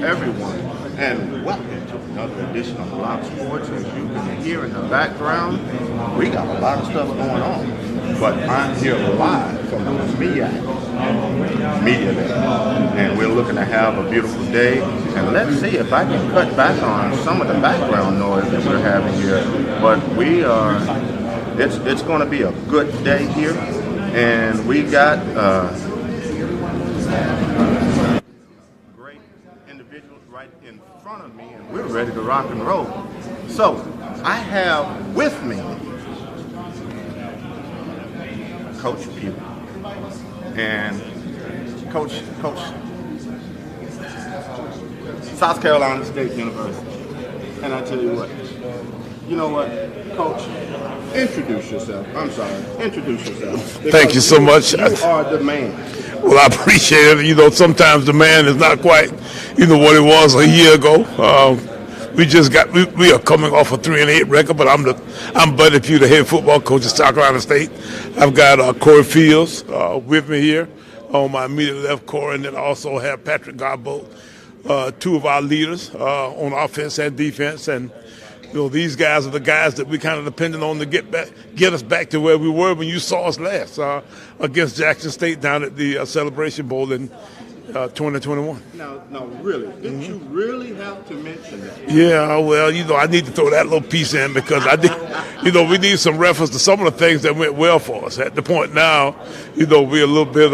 Everyone, and welcome to another edition of Block Sports. As you can hear in the background, we got a lot of stuff going on, but I'm here live from the MEAC Media Day, and we're looking to have a beautiful day. And let's see if I can cut back on some of the background noise that we're having here. But we are, it's going to be a good day here, and we got right in front of me, and we're ready to rock and roll. So I have with me Coach Pugh and Coach South Carolina State University. And I tell you what, Coach, introduce yourself. I'm sorry, introduce yourself. Thank you so much. You are the man. Well, I appreciate it. Sometimes the man is not quite, what it was a year ago. We are coming off a 3-8 record, but I'm Buddy Pugh, the head football coach at South Carolina State. I've got Corey Fields with me here on my immediate left, Corey, and then I also have Patrick Garbo, two of our leaders on offense and defense, and these guys are the guys that we kind of depended on to get us back to where we were when you saw us last against Jackson State down at the Celebration Bowl in 2021. No, really? Didn't you really have to mention that? Yeah, well, I need to throw that little piece in because I did. We need some reference to some of the things that went well for us. At the point now, we're a little bit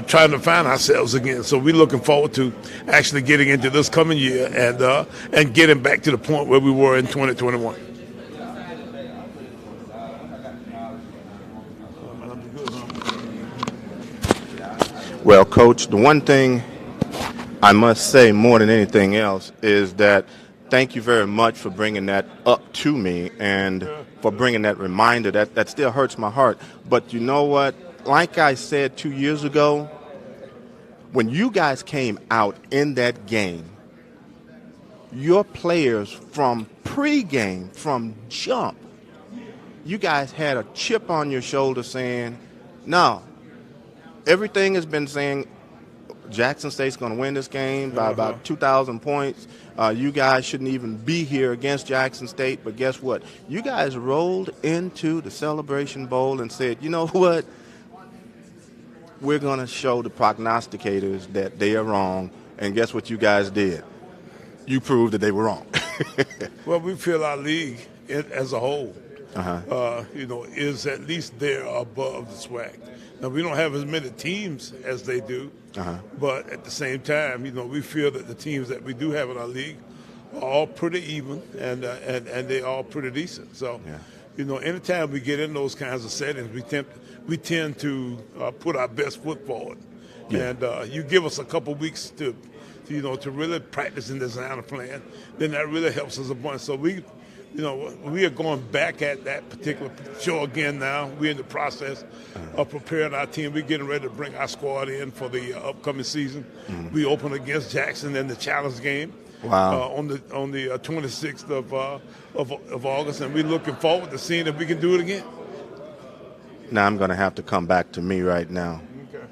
trying to find ourselves again. So we're looking forward to actually getting into this coming year and getting back to the point where we were in 2021. Well, Coach, the one thing I must say more than anything else is that thank you very much for bringing that up to me and for bringing that reminder. That still hurts my heart. But you know what? Like I said 2 years ago, when you guys came out in that game, your players from pregame, from jump, you guys had a chip on your shoulder saying, no, everything has been saying Jackson State's going to win this game by about 2,000 points. You guys shouldn't even be here against Jackson State. But guess what? You guys rolled into the Celebration Bowl and said, you know what? We're going to show the prognosticators that they are wrong. And guess what you guys did? You proved that they were wrong. Well, we feel our league as a whole, is at least there above the SWAC. Now, we don't have as many teams as they do, but at the same time, we feel that the teams that we do have in our league are all pretty even and they're all pretty decent. So, anytime we get in those kinds of settings, we tend to put our best foot forward. Yeah. And you give us a couple weeks to to really practice and design a plan, then that really helps us a bunch. So we are going back at that particular show again now. We're in the process of preparing our team. We're getting ready to bring our squad in for the upcoming season. We open against Jackson in the Challenge game. Wow. On the 26th of August, and we're looking forward to seeing if we can do it again. Now I'm going to have to come back to me right now. Okay.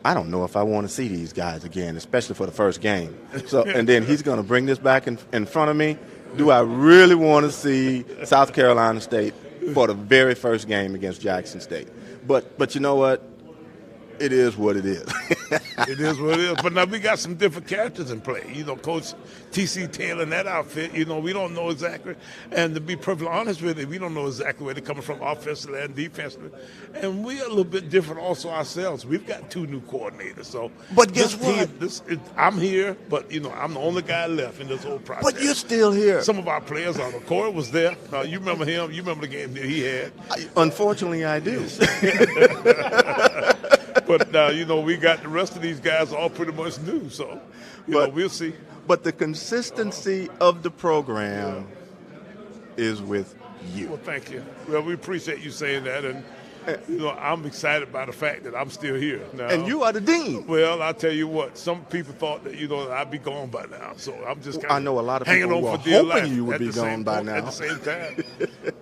I don't know if I want to see these guys again, especially for the first game. So, and then he's going to bring this back in front of me. Do I really want to see South Carolina State for the very first game against Jackson State? But you know what? It is what it is. It is what it is. But now we got some different characters in play. Coach T.C. Taylor in that outfit, we don't know exactly. And to be perfectly honest with you, we don't know exactly where they're coming from offensively and defensively. And we're a little bit different also ourselves. We've got 2 new coordinators. So, but guess what? I'm here, but, I'm the only guy left in this whole process. But you're still here. Some of our players are. Corey was there. You remember him. You remember the game that he had. Unfortunately, I do. But we got the rest of these guys all pretty much new, so we'll see. But the consistency of the program is with you. Well, thank you. Well, we appreciate you saying that, and I'm excited by the fact that I'm still here now. And you are the dean. Well, I'll tell you what. Some people thought that I'd be gone by now, so I'm just kind of I know a lot of hanging people on were for dear hoping life. you would be gone by now. At the same time,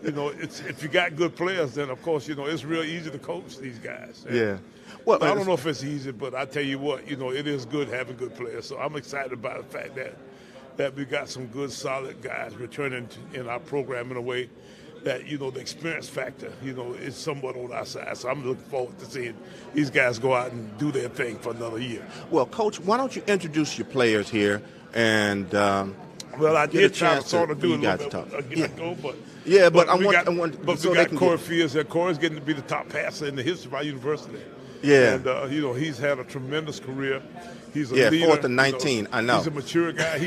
if you got good players, then of course it's real easy to coach these guys. And, yeah. Well, I don't know if it's easy, but I tell you what, it is good having good players. So I'm excited about the fact that we got some good, solid guys returning in our program in a way that, the experience factor, is somewhat on our side. So I'm looking forward to seeing these guys go out and do their thing for another year. Well, Coach, why don't you introduce your players here and well, I did try to sort of do a little bit ago, but yeah, but we got so Corey Fields there. Corey's getting to be the top passer in the history of our university. Yeah, and he's had a tremendous career. He's a leader. 4th and 19. I know he's a mature guy.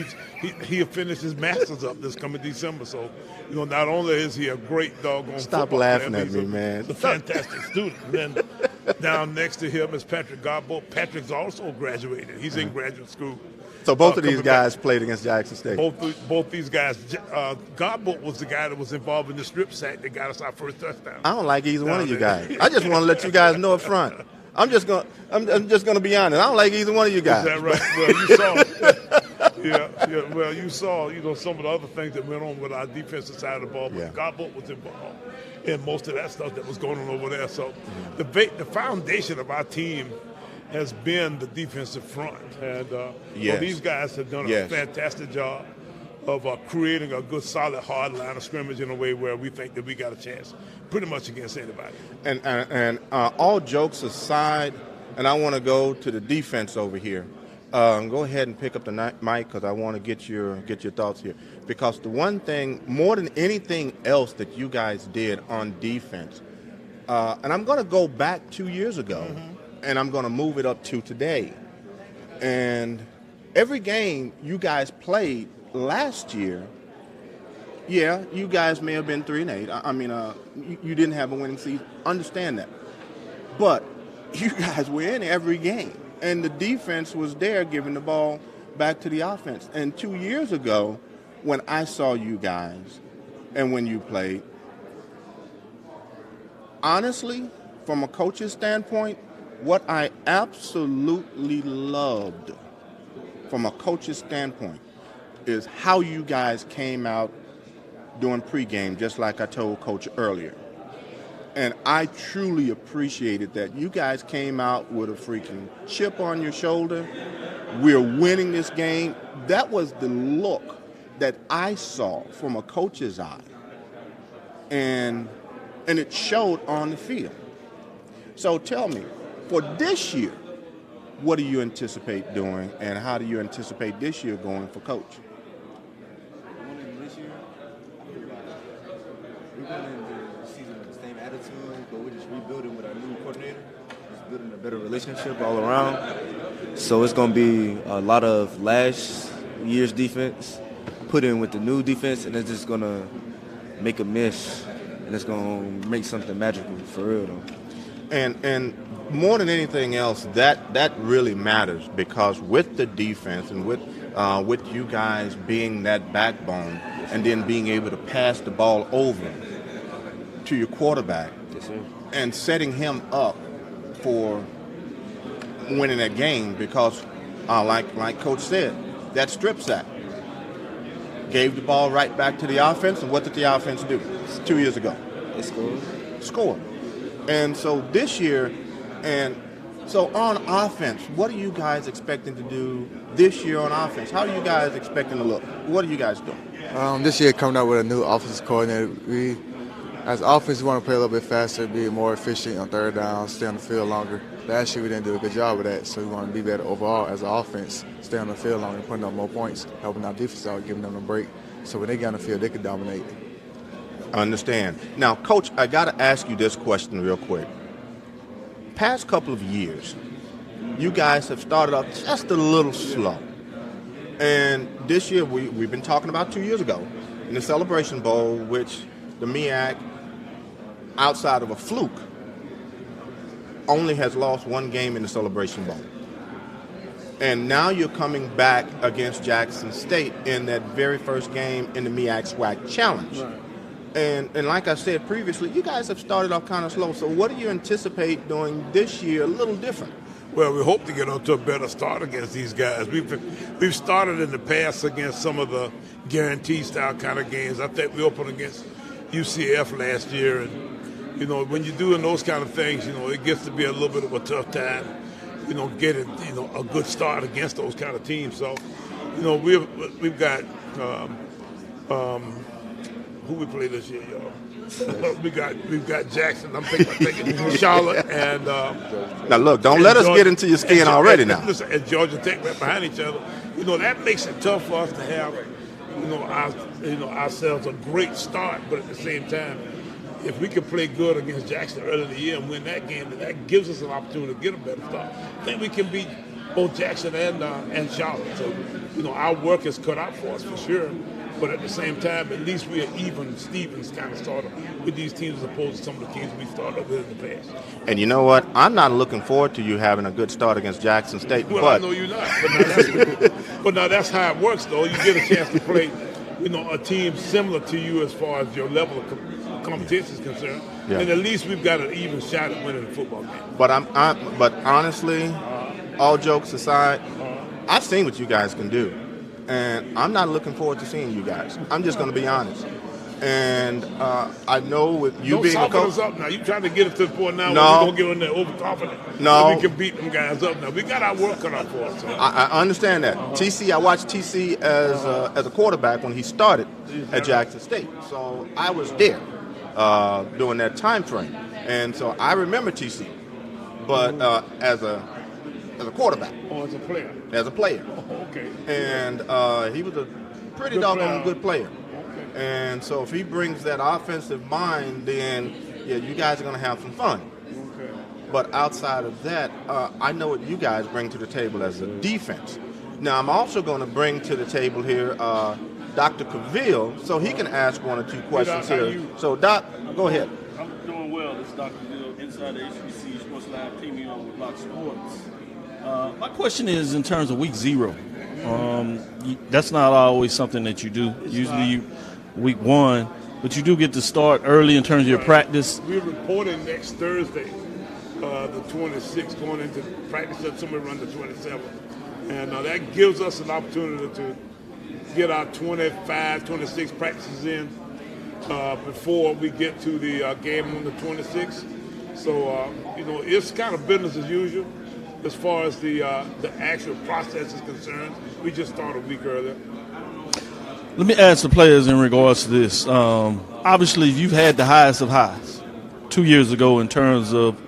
He'll finish his masters up this coming December. So not only is he a great doggone stop football laughing player, at me, man. He's a fantastic student. And then down next to him is Patrick Godbolt. Patrick's also graduated. He's in graduate school. So both of these guys played against Jackson State. Both these guys. Godbolt was the guy that was involved in the strip sack that got us our first touchdown. I don't like either one of you guys. I just want to let you guys know up front. I'm just gonna be honest. I don't like either one of you guys. Is that right? Well, you saw. Well, you saw. Some of the other things that went on with our defensive side of the ball. But Godbolt was involved in most of that stuff that was going on over there. So the foundation of our team has been the defensive front, and these guys have done a fantastic job of creating a good, solid, hard line of scrimmage in a way where we think that we got a chance pretty much against anybody. And all jokes aside, and I want to go to the defense over here. Go ahead and pick up the mic because I want to get your thoughts here. Because the one thing, more than anything else that you guys did on defense, and I'm going to go back 2 years ago, and I'm going to move it up to today. And every game you guys played last year, you guys may have been 3-8. I mean, you didn't have a winning season. Understand that. But you guys were in every game. And the defense was there giving the ball back to the offense. And 2 years ago, when I saw you guys and when you played, honestly, from a coach's standpoint, what I absolutely loved from a coach's standpoint is how you guys came out doing pregame, just like I told Coach earlier. And I truly appreciated that. You guys came out with a freaking chip on your shoulder. We're winning this game. That was the look that I saw from a coach's eye. And it showed on the field. So tell me, for this year, what do you anticipate doing, and how do you anticipate this year going for Coach? This year, we're going into the season with the same attitude, but we're just rebuilding with our new coordinator. Just building a better relationship all around. So it's going to be a lot of last year's defense put in with the new defense, and it's just going to make a miss, and it's going to make something magical for real, though. And more than anything else, that really matters, because with the defense and with you guys being that backbone and then being able to pass the ball over to your quarterback and setting him up for winning that game, because like Coach said, that strip sack gave the ball right back to the offense, and what did the offense do 2 years ago? They scored. Score. And so this year, and so on offense, what are you guys expecting to do this year on offense? How are you guys expecting to look? What are you guys doing? This year, coming out with a new offensive coordinator, we, as offense, we want to play a little bit faster, be more efficient on third down, stay on the field longer. Last year, we didn't do a good job with that, so we want to be better overall as an offense, stay on the field longer, putting up more points, helping our defense out, giving them a break, so when they get on the field, they can dominate. I understand. Now, Coach, I got to ask you this question real quick. Past couple of years, you guys have started off just a little slow. And this year, we've been talking about 2 years ago in the Celebration Bowl, which the MEAC, outside of a fluke, only has lost one game in the Celebration Bowl. And now you're coming back against Jackson State in that very first game in the MEAC SWAC Challenge. Right. And like I said previously, you guys have started off kind of slow. So what do you anticipate doing this year a little different? Well, we hope to get off to a better start against these guys. We've started in the past against some of the guaranteed style kind of games. I think we opened against UCF last year, and you know, when you're doing those kind of things, you know, it gets to be a little bit of a tough time, you know, getting, you know, a good start against those kind of teams. So, you know, we've got who we play this year, y'all. we've got Jackson. I'm thinking Charlotte and now look, don't let us get into your skin already now. Listen, and Georgia Tech right behind each other. You know, that makes it tough for us to have, ourselves a great start, but at the same time, if we can play good against Jackson early in the year and win that game, then that gives us an opportunity to get a better start. I think we can beat both Jackson and Charlotte. So, you know, our work is cut out for us for sure. But at the same time, at least we are even Stevens kind of started with these teams as opposed to some of the teams we started with in the past. And you know what? I'm not looking forward to you having a good start against Jackson State. Well, but I know you're not. But now that's how it works, though. You get a chance to play, you know, a team similar to you as far as your level of competition is concerned. Yeah. And at least we've got an even shot at winning the football game. But honestly, all jokes aside, I've seen what you guys can do. And I'm not looking forward to seeing you guys. I'm just going to be honest. And I know with you being a coach. Us up now. You trying to get us to the point now no, where we're going to get in there overconfident. No. We can beat them guys up now. We got our work cut out for us. So. I understand that. TC, I watched TC as a quarterback when he started at Jackson State. So I was there during that time frame. And so I remember TC. But as a quarterback. Or as a player? As a player. Oh, okay. And he was a pretty doggone good player. Okay. And so if he brings that offensive mind, then, yeah, you guys are going to have some fun. Okay. But outside of that, I know what you guys bring to the table as a defense. Now, I'm also going to bring to the table here Dr. Cavill, so he can ask one or two questions here. So, Doc, go ahead. I'm doing well. This is Dr. Cavill, inside the HBC Sports Lab, teaming on with Fox Sports. My question is in terms of week 0. That's not always something that you do. Usually week 1, but you do get to start early in terms of your practice. We're reporting next Thursday, the 26th, going into practice at somewhere around the 27th. And that gives us an opportunity to get our 25, 26 practices in before we get to the game on the 26th. So, you know, it's kind of business as usual. As far as the actual process is concerned, we just started a week earlier. Let me ask the players in regards to this. Obviously, you've had the highest of highs 2 years ago in terms of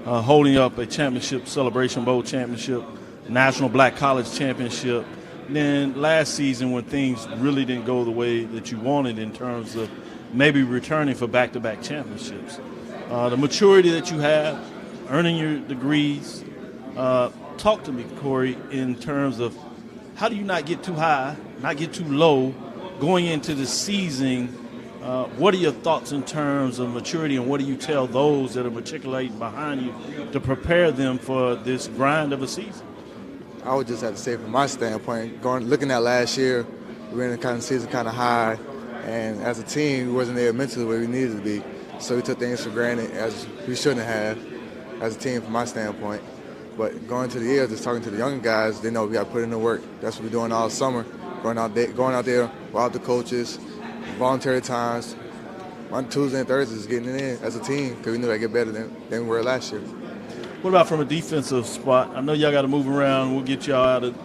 holding up a championship, Celebration Bowl championship, National Black College Championship. Then last season when things really didn't go the way that you wanted in terms of maybe returning for back-to-back championships. The maturity that you have, earning your degrees, talk to me, Corey, in terms of how do you not get too high, not get too low, going into the season What are your thoughts in terms of maturity, and what do you tell those that are matriculating behind you to prepare them for this grind of a season? I would just have to say, from my standpoint, looking at last year, we were in the kind of season kind of high, and as a team, we wasn't there mentally where we needed to be. So we took things for granted as we shouldn't have, as a team, from my standpoint. But going to the year, just talking to the younger guys, they know we got to put in the work. That's what we're doing all summer, going out there without the coaches, voluntary times. On Tuesday and Thursdays, getting it in as a team because we knew I'd get better than we were last year. What about from a defensive spot? I know y'all got to move around. We'll get y'all out of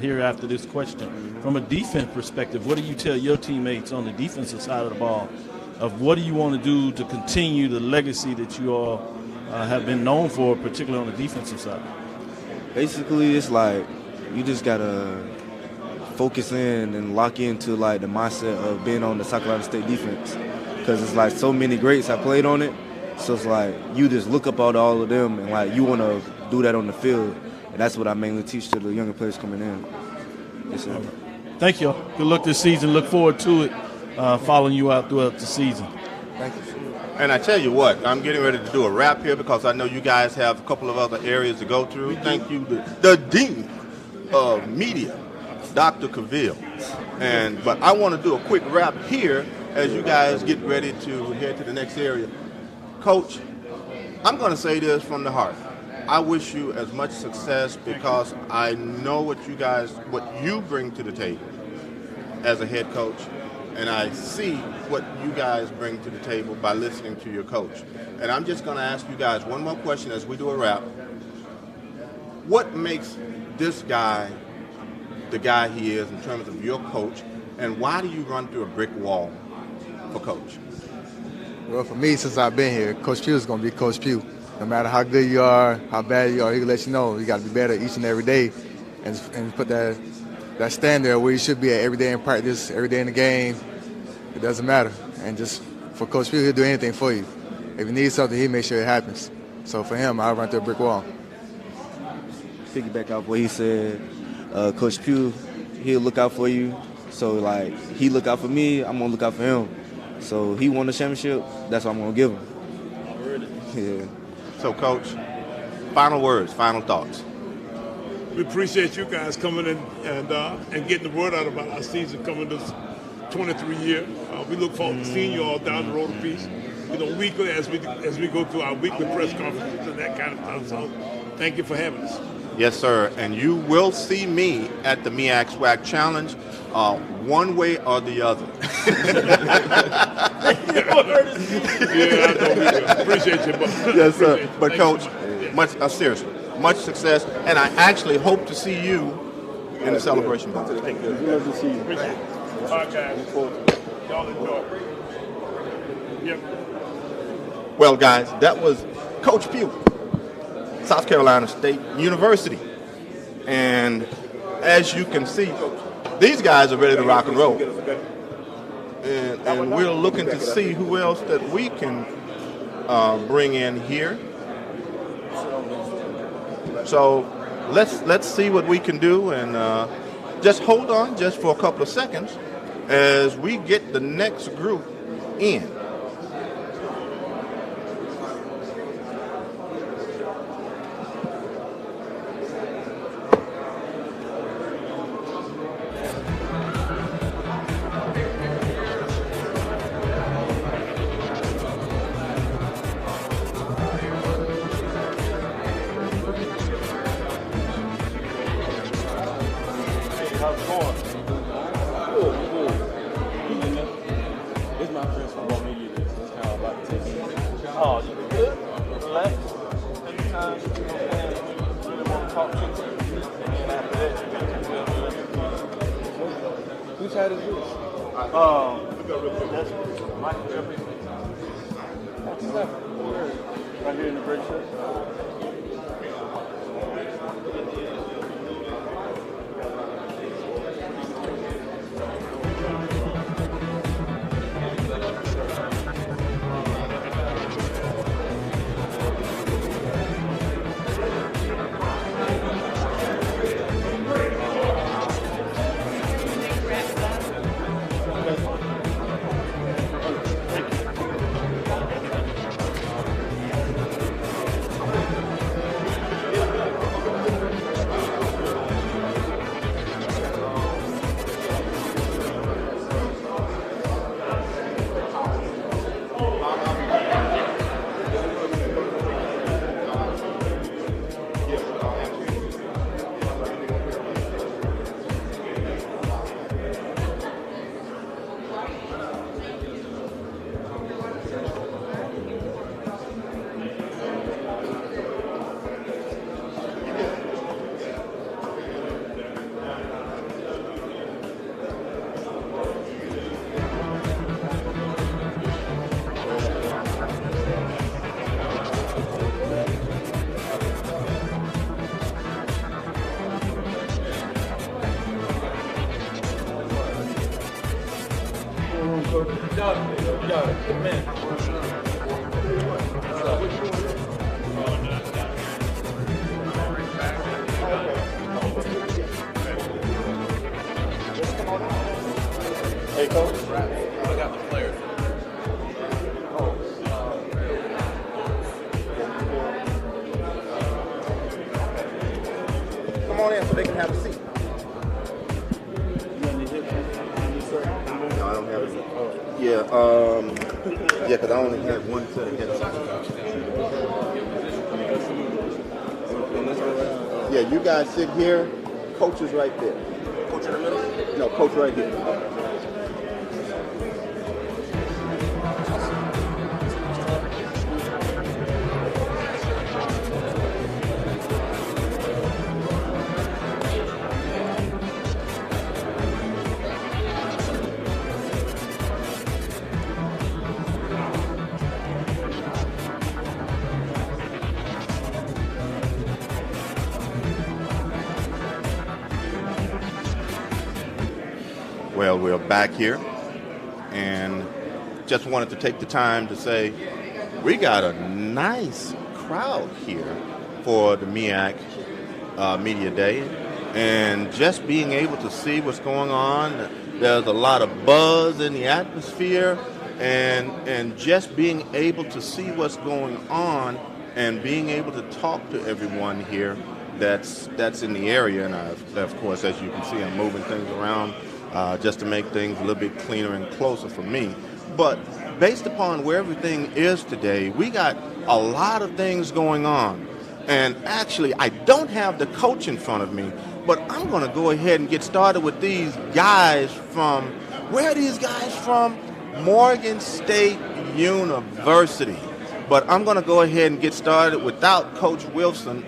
here after this question. From a defense perspective, what do you tell your teammates on the defensive side of the ball of what do you want to do to continue the legacy that you all have been known for, particularly on the defensive side? Basically, it's like you just got to focus in and lock into like the mindset of being on the South Carolina State defense because it's like so many greats have played on it. So it's like you just look up all of them and like you want to do that on the field. And that's what I mainly teach to the younger players coming in. Yes, sir. Thank you. Good luck this season. Look forward to it, following you out throughout the season. Thank you. And I tell you what, I'm getting ready to do a wrap here because I know you guys have a couple of other areas to go through. Thank you, the Dean of Media, Dr. Cavill. But I want to do a quick wrap here as you guys get ready to head to the next area. Coach, I'm going to say this from the heart. I wish you as much success because I know what you bring to the table as a head coach, and I see what you guys bring to the table by listening to your coach. And I'm just going to ask you guys one more question as we do a wrap. What makes this guy the guy he is in terms of your coach, and why do you run through a brick wall for Coach? Well, for me, since I've been here, Coach Pugh is going to be Coach Pugh. No matter how good you are, how bad you are, he can let you know you got to be better each and every day and put that standard where you should be at every day in practice, every day in the game. It doesn't matter. And just for Coach Pugh, he'll do anything for you. If you need something, he'll make sure it happens. So for him, I'll run through a brick wall. Piggyback off what he said, Coach Pugh, he'll look out for you. So, like, he look out for me, I'm going to look out for him. So he won the championship, that's what I'm going to give him. Yeah. So, Coach, final words, final thoughts. We appreciate you guys coming in and getting the word out about our season coming this 23 year. We look forward to seeing you all down the road a piece. Weekly as we go through our weekly press conferences and that kind of stuff. So thank you for having us. Yes, sir. And you will see me at the MEAC Swag Challenge one way or the other. Yeah, I know we will. Appreciate you. Yes, sir. But, Coach, seriously, much success. And I actually hope to see you in the celebration box. Thank you. We'd love to see you. Appreciate it. All right, guys. Y'all enjoy. Yep. Well, guys, that was Coach Pugh, South Carolina State University. And as you can see, these guys are ready to rock and roll. And we're looking to see who else that we can bring in here. So let's see what we can do, and just hold on just for a couple of seconds as we get the next group in. Right here in the break shirt. Hey, Coach. I got the players. Come on in so they can have a seat. No, I don't have it. Yeah, because I only had one set of headsets. Yeah, you guys sit here. Coach is right there. Coach in the middle? No, coach right here. Well, we're back here, and just wanted to take the time to say we got a nice crowd here for the MEAC Media Day, and just being able to see what's going on. There's a lot of buzz in the atmosphere, and just being able to see what's going on and being able to talk to everyone here that's in the area. And of course, as you can see, I'm moving things around just to make things a little bit cleaner and closer for me. But based upon where everything is today, we got a lot of things going on. And actually, I don't have the coach in front of me, but I'm going to go ahead and get started with these guys from, where are these guys from? Morgan State University. But I'm going to go ahead and get started without Coach Wilson,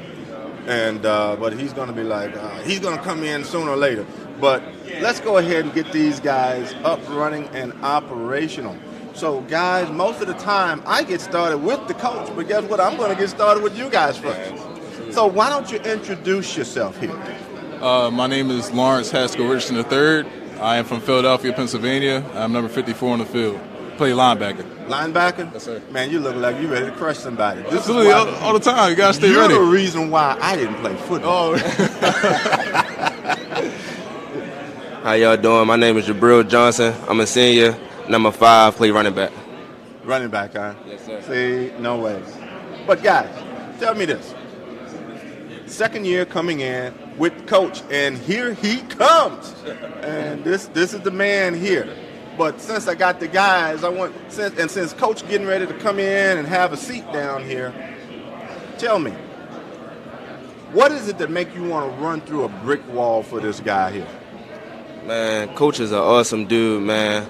and but he's going to be like, he's going to come in sooner or later. But let's go ahead and get these guys up, running, and operational. So, guys, most of the time I get started with the coach, but guess what? I'm going to get started with you guys first. So why don't you introduce yourself here? My name is Lawrence Haskell Richardson III. I am from Philadelphia, Pennsylvania. I'm number 54 on the field. Play linebacker. Linebacker? Yes, sir. Man, you look like you ready to crush somebody. This Absolutely, is why all the time. You got to stay you're ready. the reason why I didn't play football. How y'all doing? My name is Jabril Johnson. I'm a senior. Number 5, play running back. Running back, huh? Yes, sir. See, no way. But guys, tell me this. Second year coming in with coach, and here he comes. And this is the man here. But since I got the guys, since coach getting ready to come in and have a seat down here, tell me, what is it that make you want to run through a brick wall for this guy here? Man, coach is an awesome dude, man.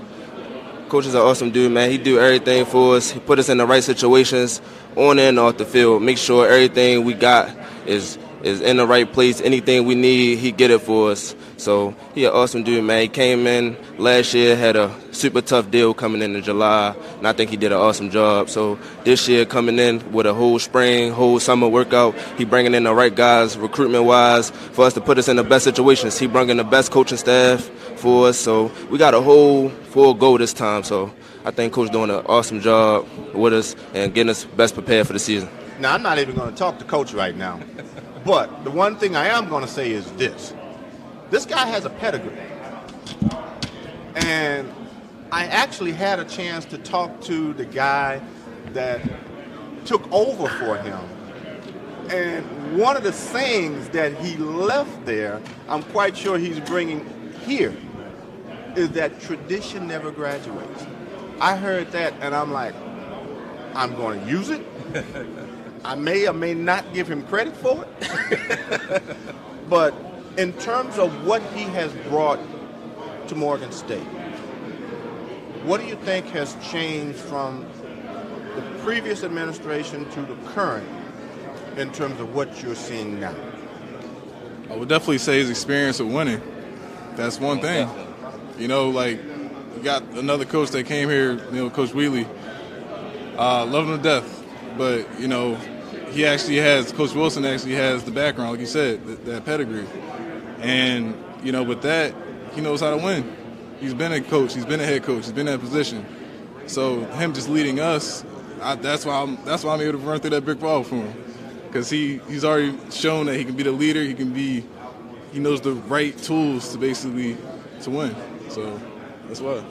Coach is an awesome dude, man. He do everything for us. He put us in the right situations on and off the field. Make sure everything we got is in the right place. Anything we need, he get it for us. So he an awesome dude, man. He came in last year, had a super tough deal coming in July, and I think he did an awesome job. So this year coming in with a whole spring, whole summer workout, he bringing in the right guys recruitment-wise for us to put us in the best situations. He bringing the best coaching staff for us. So we got a whole full go this time. So I think Coach doing an awesome job with us and getting us best prepared for the season. Now, I'm not even going to talk to coach right now. But the one thing I am going to say is this. This guy has a pedigree. And I actually had a chance to talk to the guy that took over for him. And one of the sayings that he left there, I'm quite sure he's bringing here, is that tradition never graduates. I heard that, and I'm like, I'm going to use it. I may or may not give him credit for it. But in terms of what he has brought to Morgan State, what do you think has changed from the previous administration to the current in terms of what you're seeing now? I would definitely say his experience of winning. That's one thing. You know, like, we got another coach that came here, you know, Coach Wheatley. Love him to death. But, you know, Coach Wilson actually has the background, like you said, that pedigree. And, you know, with that, he knows how to win. He's been a coach. He's been a head coach. He's been in that position. So him just leading us, that's why I'm able to run through that brick wall for him, because he's already shown that he can be the leader. He knows the right tools to basically to win. So that's why.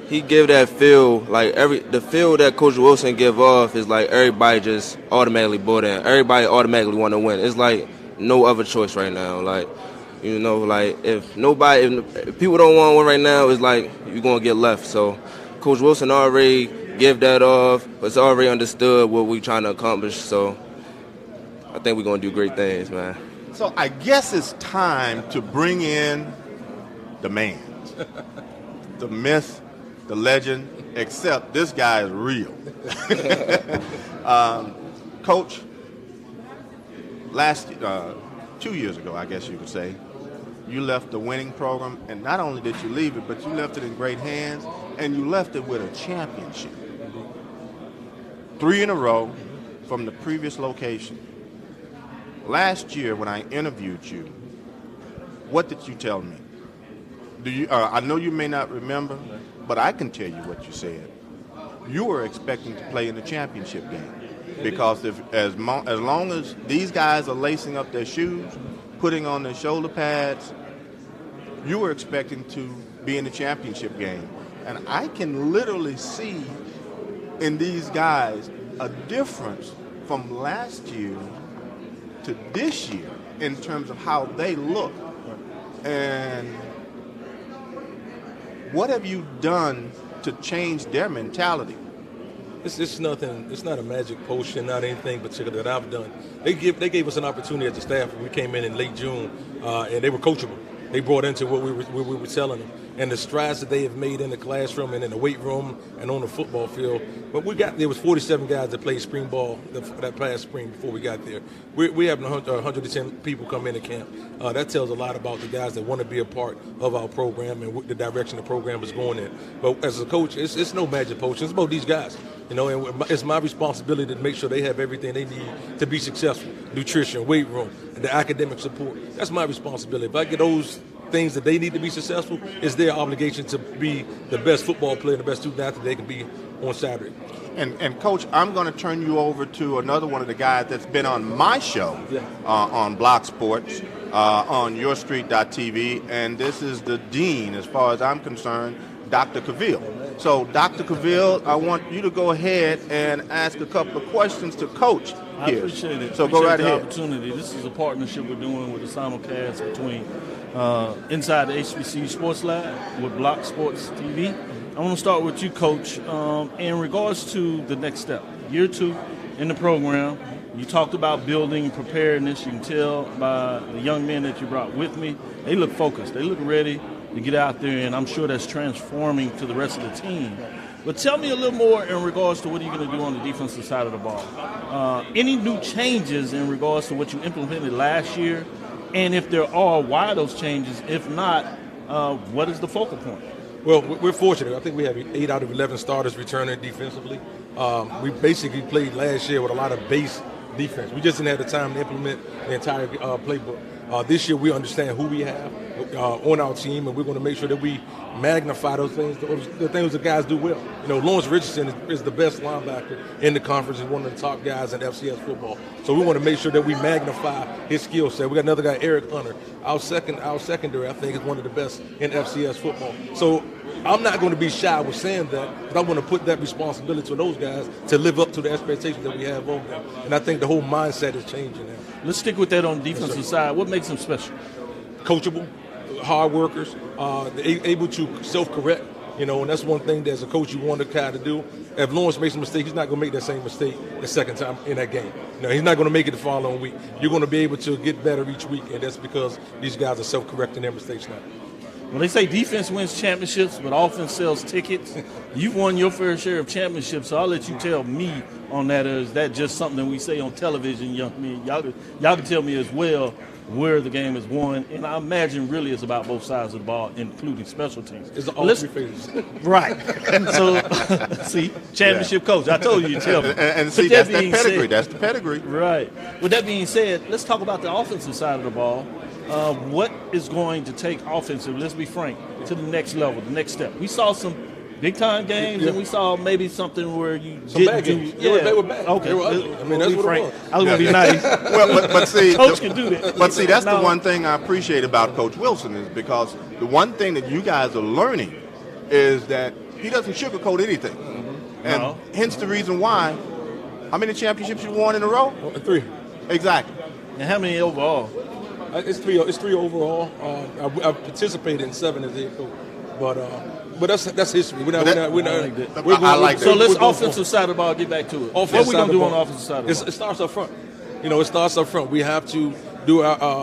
He give that feel, like the feel that Coach Wilson give off is like everybody just automatically bought in. Everybody automatically want to win. It's like no other choice right now. Like, like if people don't want one right now, it's like you're gonna get left. So Coach Wilson already give that off, but it's already understood what we're trying to accomplish. So I think we're gonna do great things, man. So I guess it's time to bring in the man, the myth, the legend, except this guy is real. Coach, 2 years ago, I guess you could say, you left the winning program, and not only did you leave it, but you left it in great hands, and you left it with a championship. 3 in a row from the previous location. Last year, when I interviewed you, what did you tell me? I know you may not remember, but I can tell you what you said. You were expecting to play in the championship game, because as long as these guys are lacing up their shoes, putting on their shoulder pads, you were expecting to be in the championship game. And I can literally see in these guys a difference from last year to this year in terms of how they look. And what have you done to change their mentality? It's nothing. It's not a magic potion, not anything particular that I've done. They gave us an opportunity as a staff when we came in late June, and they were coachable. They brought into what we were telling them, and the strides that they have made in the classroom and in the weight room and on the football field. But there was 47 guys that played spring ball that past spring before we got there. We have 110 people come into camp. That tells a lot about the guys that want to be a part of our program and the direction the program is going in. But as a coach, it's no magic potion. It's about these guys. And it's my responsibility to make sure they have everything they need to be successful. Nutrition, weight room, and the academic support. That's my responsibility. If I get those things that they need to be successful, it's their obligation to be the best football player, the best student athlete they can be on Saturday. And Coach, I'm going to turn you over to another one of the guys that's been on my show on Block Sports, on YourStreet.tv, and this is the dean, as far as I'm concerned, Dr. Cavill. So, Dr. Cavill, I want you to go ahead and ask a couple of questions to Coach here. I appreciate it. So go right ahead. Opportunity. This is a partnership we're doing with the simulcast between inside the HBCU Sports Lab with Block Sports TV. I want to start with you, Coach. In regards to the next step, year 2 in the program, you talked about building preparedness. You can tell by the young men that you brought with me, they look focused. They look ready to get out there, and I'm sure that's transforming to the rest of the team. But tell me a little more in regards to what you're going to do on the defensive side of the ball. Any new changes in regards to what you implemented last year? And if there are, why those changes? If not, what is the focal point? Well, we're fortunate. I think we have 8 out of 11 starters returning defensively. We basically played last year with a lot of base defense. We just didn't have the time to implement the entire playbook. This year we understand who we have on our team, and we're going to make sure that we magnify those things, the things that guys do well. Lawrence Richardson is the best linebacker in the conference and one of the top guys in FCS football. So we want to make sure that we magnify his skill set. We got another guy, Eric Hunter. Our secondary, I think, is one of the best in FCS football. So I'm not going to be shy with saying that, but I want to put that responsibility to those guys to live up to the expectations that we have of them. And I think the whole mindset is changing now. Let's stick with that on the defensive side. What makes them special? Coachable, hard workers, able to self-correct. And that's one thing that as a coach you want to kind of do. If Lawrence makes a mistake, he's not going to make that same mistake the second time in that game. He's not going to make it the following week. You're going to be able to get better each week, and that's because these guys are self-correcting their mistakes now. Well, they say defense wins championships, but offense sells tickets. You've won your fair share of championships, so I'll let you tell me on that. Is that just something we say on television, young men? Y'all can tell me as well where the game is won, and I imagine really it's about both sides of the ball, including special teams. It's all 3 phases. Right. So, see, championship coach. I told you tell me. And see, that's the pedigree. That's the pedigree. Right. With that being said, let's talk about the offensive side of the ball. what is going to take offensively, let's be frank, to the next level, the next step? We saw some big-time games, and we saw maybe something where you Some bad games. They were bad. Okay. They were ugly. I mean, that's what it was. I was going to be nice. Well, but see, Coach can do that. But see, that's the No. one thing I appreciate about Coach Wilson is because the one thing that you guys are learning is that he doesn't sugarcoat anything, and No. hence the reason why. How many championships you won in a row? 3. Exactly. And how many overall? It's 3. It's 3 overall. I participated in 7 as head coach, but that's history. We're not. I like that. So let's we're going offensive side of the ball, get back to it. What Offensive are we side going of to the do on ball. the offensive side of the ball? It starts up front. It starts up front. We have to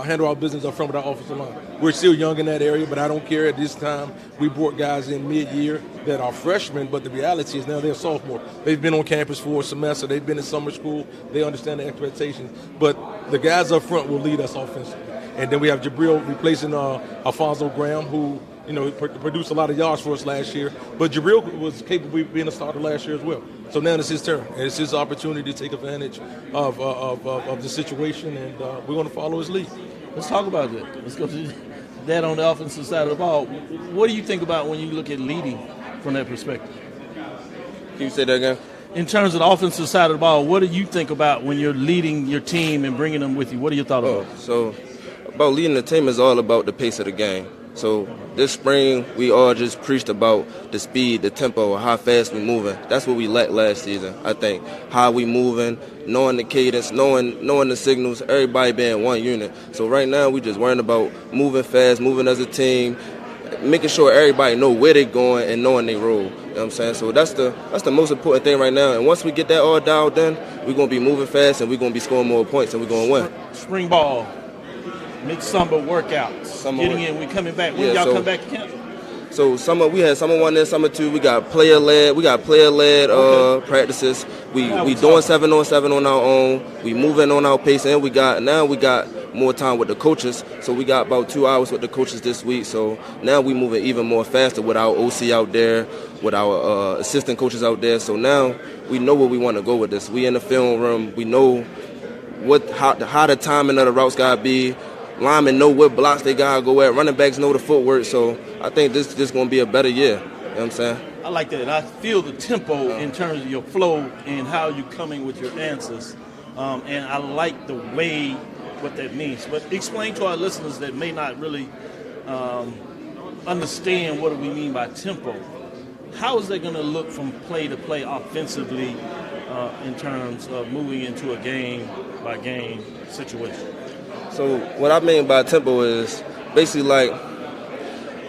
handle our business up front with our offensive line. We're still young in that area, but I don't care. At this time, we brought guys in mid-year that are freshmen, but the reality is now they're sophomore. They've been on campus for a semester. They've been in summer school. They understand the expectations. But the guys up front will lead us offensively. And then we have Jabril replacing Alfonso Graham, who produced a lot of yards for us last year. But Jabril was capable of being a starter last year as well. So now it's his turn, and it's his opportunity to take advantage of the situation, and we're going to follow his lead. Let's talk about that. Let's go to that on the offensive side of the ball. What do you think about when you look at leading from that perspective? Can you say that again? In terms of the offensive side of the ball, what do you think about when you're leading your team and bringing them with you? What are your thoughts about? So about leading the team is all about the pace of the game. So this spring, we all just preached about the speed, the tempo, how fast we moving. That's what we lacked last season, I think. How we moving, knowing the cadence, knowing the signals, everybody being one unit. So right now, we just worrying about moving fast, moving as a team, making sure everybody know where they're going and knowing they role. You know what I'm saying? So that's the most important thing right now. And once we get that all dialed in, we're going to be moving fast and we're going to be scoring more points and we're going to win. Spring ball, mid-summer workouts, getting in, we coming back. When y'all come back to camp? So we had summer 1 and summer 2. We got player led practices. We doing 7-on-7 on our own. We moving on our pace, and we got more time with the coaches. So we got about 2 hours with the coaches this week. So now we moving even more faster with our OC out there, with our assistant coaches out there. So now we know where we want to go with this. We in the film room. We know how the timing of the routes gotta be. Linemen know what blocks they gotta go at. Running backs know the footwork. So I think this is gonna be a better year. You know what I'm saying? I like that. I feel the tempo in terms of your flow and how you're coming with your answers. And I like the way what that means. But explain to our listeners that may not really understand what do we mean by tempo. How is that going to look from play to play offensively in terms of moving into a game-by-game situation? So what I mean by tempo is basically like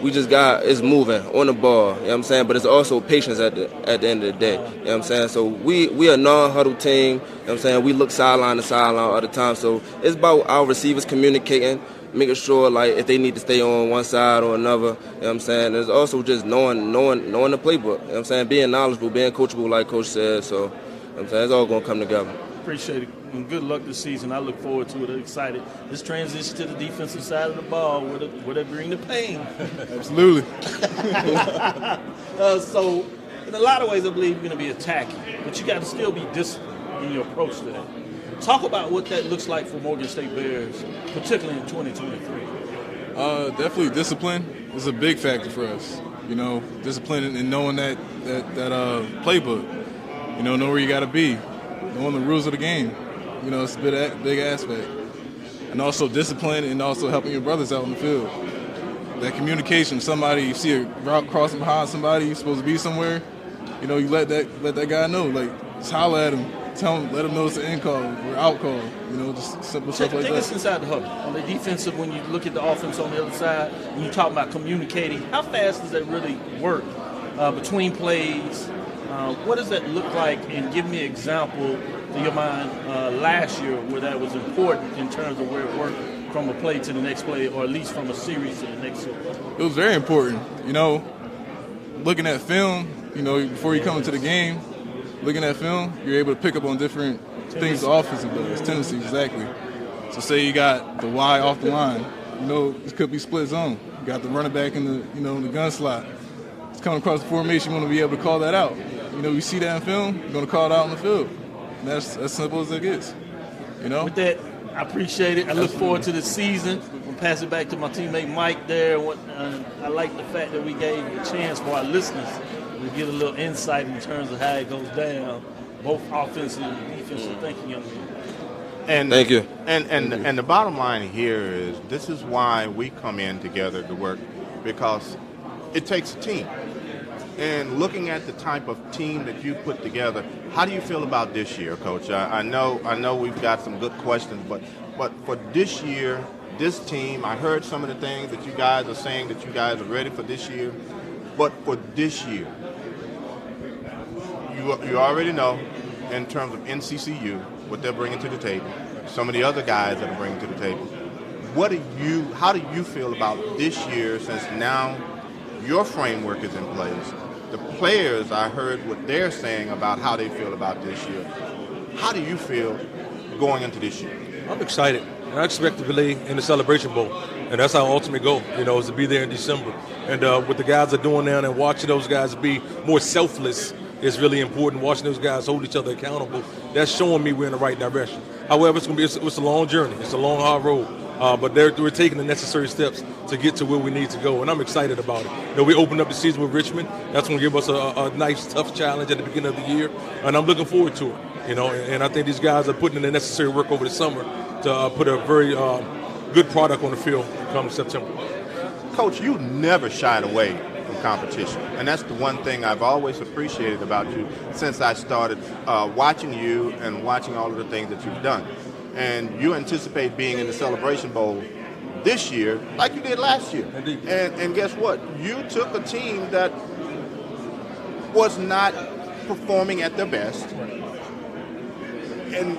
we just is moving on the ball, you know what I'm saying? But it's also patience at the end of the day, you know what I'm saying? So we a non-huddle team, you know what I'm saying? We look sideline to sideline all the time. So it's about our receivers communicating, making sure like if they need to stay on one side or another, you know what I'm saying? There's also just knowing the playbook, you know what I'm saying? Being knowledgeable, being coachable like Coach said. So, you know what I'm saying? It's all going to come together. Appreciate it, and good luck this season. I look forward to it. I'm excited. Let's transition to the defensive side of the ball where they bring the pain. Absolutely. So, in a lot of ways, I believe you're going to be attacking, but you got to still be disciplined in your approach to that. Talk about what that looks like for Morgan State Bears, particularly in 2023. Definitely discipline is a big factor for us. You know, discipline and knowing that playbook. You know where you got to be. Knowing the rules of the game, you know, it's a big aspect. And also discipline and also helping your brothers out in the field. That communication, you see a route crossing behind somebody, you're supposed to be somewhere, you know, you let that guy know, like, just holler at him, let him know it's an in call or out call, you know, just simple stuff like that. Take us inside the huddle. On the defensive, when you look at the offense on the other side, when you talk about communicating, how fast does that really work between plays? What does that look like? And give me an example to your mind last year where that was important in terms of where it worked from a play to the next play, or at least from a series to the next series. It was very important. You know, looking at film, you know, before you come into the game, looking at film, you're able to pick up on different things the offensive does. Tendencies, exactly. So say you got the Y off the line, you know, it could be split zone. You got the running back in the gun slot. It's coming across the formation, you want to be able to call that out. You know, you see that in film, you're going to call it out on the field. And that's as simple as it gets, you know? With that, I appreciate it. I look forward to the season. pass it back to my teammate Mike there. I like the fact that we gave a chance for our listeners to get a little insight in terms of how it goes down, both offensive and defensive thinking of it. And Thank you. And the bottom line here is this is why we come in together to work, because it takes a team. And looking at the type of team that you put together, how do you feel about this year, Coach? I know we've got some good questions, but for this year, this team, I heard some of the things that you guys are saying that you guys are ready for this year. But for this year, you already know in terms of NCCU what they're bringing to the table, some of the other guys that are bringing to the table. How do you feel about this year, since now your framework is in place? The players, I heard what they're saying about how they feel about this year. How do you feel going into this year? I'm excited, and I expect to play in the Celebration Bowl, and that's our ultimate goal, is to be there in December. And what the guys are doing now and watching those guys be more selfless is really important. Watching those guys hold each other accountable, that's showing me we're in the right direction. However, it's a long journey. It's a long, hard road. But we're taking the necessary steps to get to where we need to go, and I'm excited about it. We opened up the season with Richmond. That's going to give us a nice, tough challenge at the beginning of the year, and I'm looking forward to it. And I think these guys are putting in the necessary work over the summer to put a very good product on the field come September. Coach, you never shied away from competition, and that's the one thing I've always appreciated about you since I started watching you and watching all of the things that you've done. And you anticipate being in the Celebration Bowl this year like you did last year. Indeed. And guess what? You took a team that was not performing at their best. And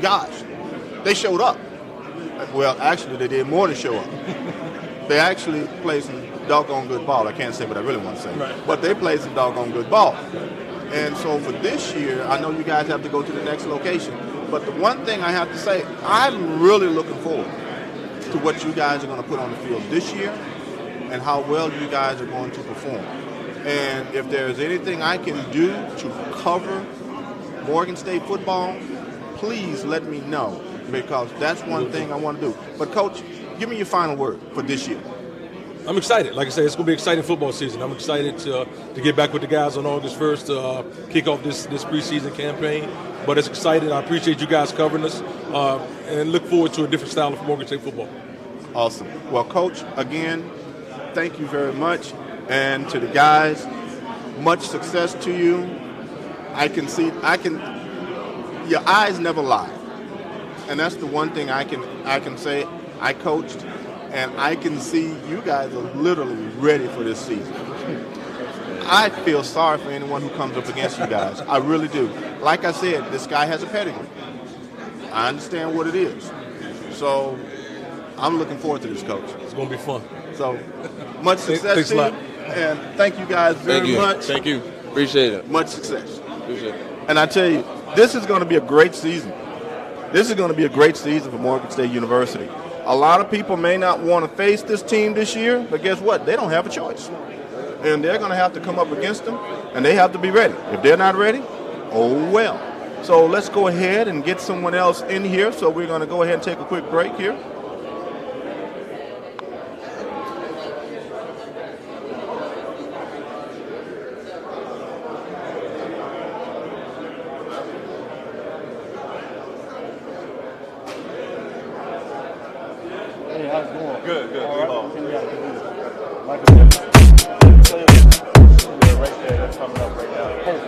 gosh, they showed up. Well, actually, they did more than show up. They actually played some doggone good ball. I can't say what I really want to say. Right. But they played some doggone good ball. And so for this year, I know you guys have to go to the next location. But the one thing I have to say, I'm really looking forward to what you guys are going to put on the field this year and how well you guys are going to perform. And if there's anything I can do to cover Morgan State football, please let me know, because that's one thing I want to do. But, Coach, give me your final word for this year. I'm excited. Like I said, it's going to be an exciting football season. I'm excited to get back with the guys on August 1st to kick off this preseason campaign. But it's exciting. I appreciate you guys covering us and look forward to a different style of Morgan State football. Awesome. Well, Coach, again, thank you very much. And to the guys, much success to you. Your eyes never lie. And that's the one thing I can say. I coached, and I can see you guys are literally ready for this season. I feel sorry for anyone who comes up against you guys. I really do. Like I said, this guy has a pedigree. I understand what it is. So I'm looking forward to this, Coach. It's going to be fun. So much success Thanks to a you. lot. And thank you guys very much. Thank you. Appreciate it. Much success. Appreciate it. And I tell you, this is going to be a great season. This is going to be a great season for Morgan State University. A lot of people may not want to face this team this year, but guess what? They don't have a choice. And they're going to have to come up against them, and they have to be ready. If they're not ready, oh well. So let's go ahead and get someone else in here. So we're going to go ahead and take a quick break here. Hey, how's it going? Good. All right. Can you guys do Michael Jefferson? Right there, that's coming up right now. Coach.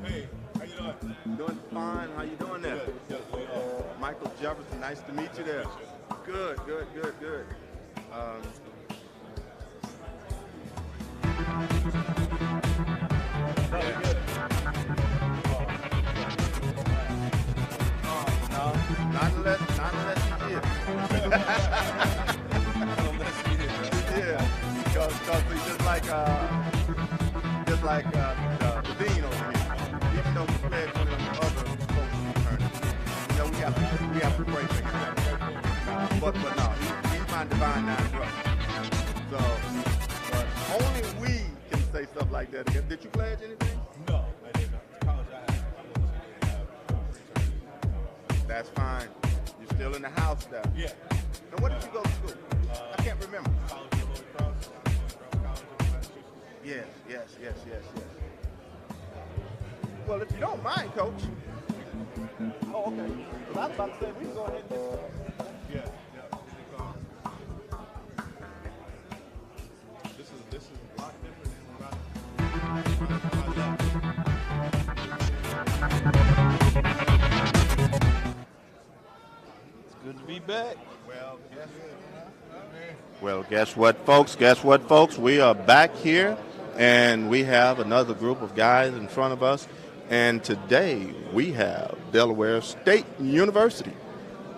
Hey, how you doing? Doing fine. How you doing there? Michael Jefferson, nice to meet you there. Good. Not unless you did. Yeah, because he's just like the dean over here. Even though we played one of the other coaches tournaments, we have to pray for him. But no, he's my divine nine brother. So, but only we can say stuff like that again. Did you pledge anything? No, I did not. College, I That's fine. You're still in the house now. Yeah. And where did you go to school? I can't remember. Yes. Well, if you don't mind, Coach. Oh, okay. Well, I was about to say, we can go ahead and get Yeah. This is a lot different than what I It's good to be back. Well, guess what, folks? We are back here, and we have another group of guys in front of us. And today we have Delaware State University,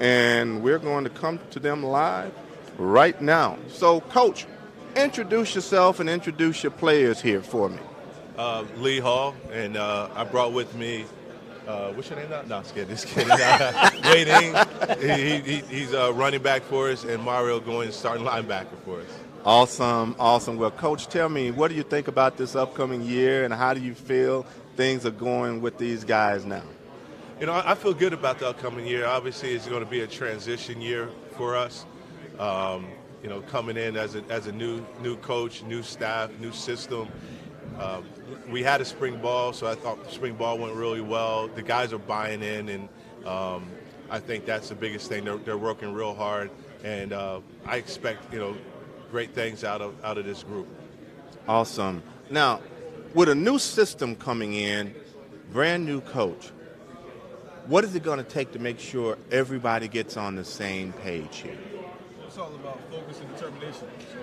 and we're going to come to them live right now. So, Coach, introduce yourself and introduce your players here for me. Lee Hall, and I brought with me, what's your name now? No, just kidding. Wade Ing, he's running back for us, and Mario going starting linebacker for us. Awesome. Well, Coach, tell me, what do you think about this upcoming year, and how do you feel things are going with these guys now? You know, I feel good about the upcoming year. Obviously, it's going to be a transition year for us. You know, coming in as a new coach, new staff, new system. We had a spring ball, so I thought spring ball went really well. The guys are buying in, and I think that's the biggest thing. They're working real hard, and I expect, you know, great things out of this group. Awesome. Now, with a new system coming in, brand new coach, what is it going to take to make sure everybody gets on the same page here? It's all about focus and determination. So,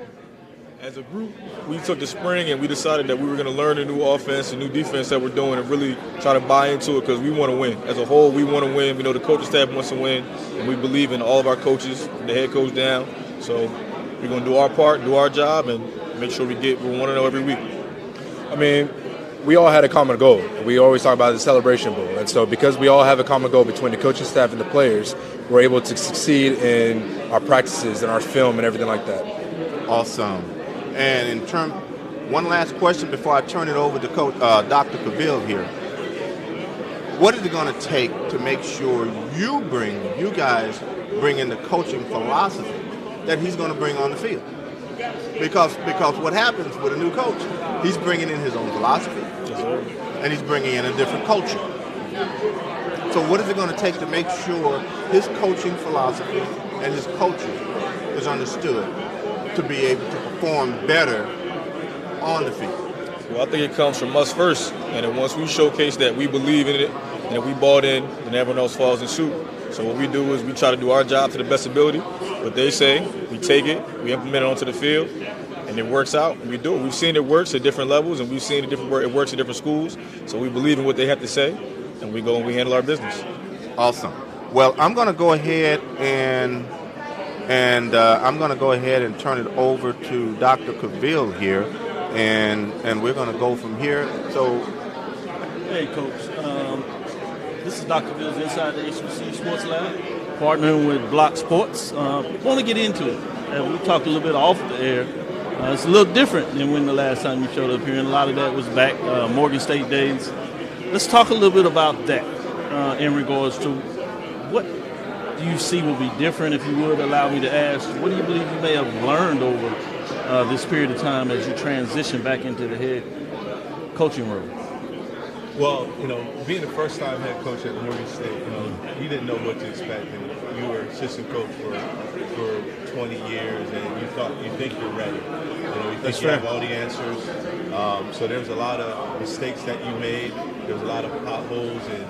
as a group, we took the spring and we decided that we were going to learn a new offense, a new defense that we're doing, and really try to buy into it because we want to win. As a whole, we want to win. We know the coaching staff wants to win, and we believe in all of our coaches, from the head coach down. So we're going to do our part, do our job, and make sure we 1-0 every week. I mean, we all had a common goal. We always talk about the Celebration Bowl. And so because we all have a common goal between the coaching staff and the players, we're able to succeed in our practices and our film and everything like that. Awesome. And one last question before I turn it over to Coach Dr. Cavill here. What is it going to take to make sure you guys bring in the coaching philosophy that he's going to bring on the field? Because what happens with a new coach, he's bringing in his own philosophy, and he's bringing in a different culture. So what is it going to take to make sure his coaching philosophy and his culture is understood to be able to perform better on the field? Well, I think it comes from us first, and then once we showcase that we believe in it and that we bought in, then everyone else falls in suit. So what we do is we try to do our job to the best ability. What they say, we take it, we implement it onto the field, and it works out. We do it. We've seen it works at different levels, and we've seen it works at different schools. So we believe in what they have to say, and we go and we handle our business. Awesome. Well, I'm going to go ahead and turn it over to Dr. Cavill here, and we're going to go from here. So, hey, Coach. This is Dr. Cavill inside the HBC Sports Lab, partnering with Block Sports. Want to get into it. We talked a little bit off the air. It's a little different than when the last time you showed up here, and a lot of that was back Morgan State days. Let's talk a little bit about that in regards to what do you see will be different, if you would allow me to ask. What do you believe you may have learned over this period of time as you transition back into the head coaching role? Well, you know, being the first-time head coach at Morgan State, you know, you didn't know what to expect, and you were assistant coach for 20 years, and you think you're ready. You know, you think you have all the answers. So there's a lot of mistakes that you made. There's a lot of potholes and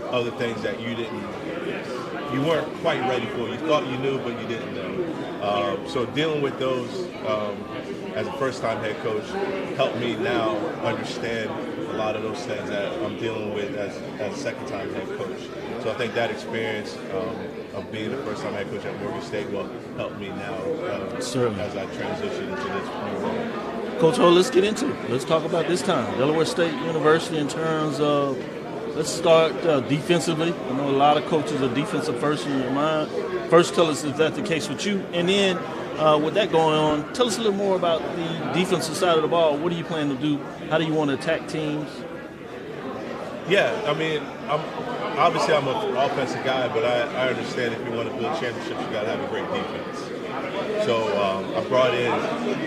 other things that you weren't quite ready for. You thought you knew, but you didn't know. So dealing with those as a first-time head coach helped me now understand a lot of those things that I'm dealing with as a second-time head coach. So I think that experience of being the first-time head coach at Morgan State will help me now as I transition into this new role. Coach Ho, let's get into it. Let's talk about this time. Delaware State University in terms of, let's start defensively. I know a lot of coaches are defensive first in your mind. First, tell us if that's the case with you. And then with that going on, tell us a little more about the defensive side of the ball. What do you plan to do? How do you want to attack teams? Yeah, I mean, obviously I'm an offensive guy, but I understand if you want to build championships, you got to have a great defense. So I brought in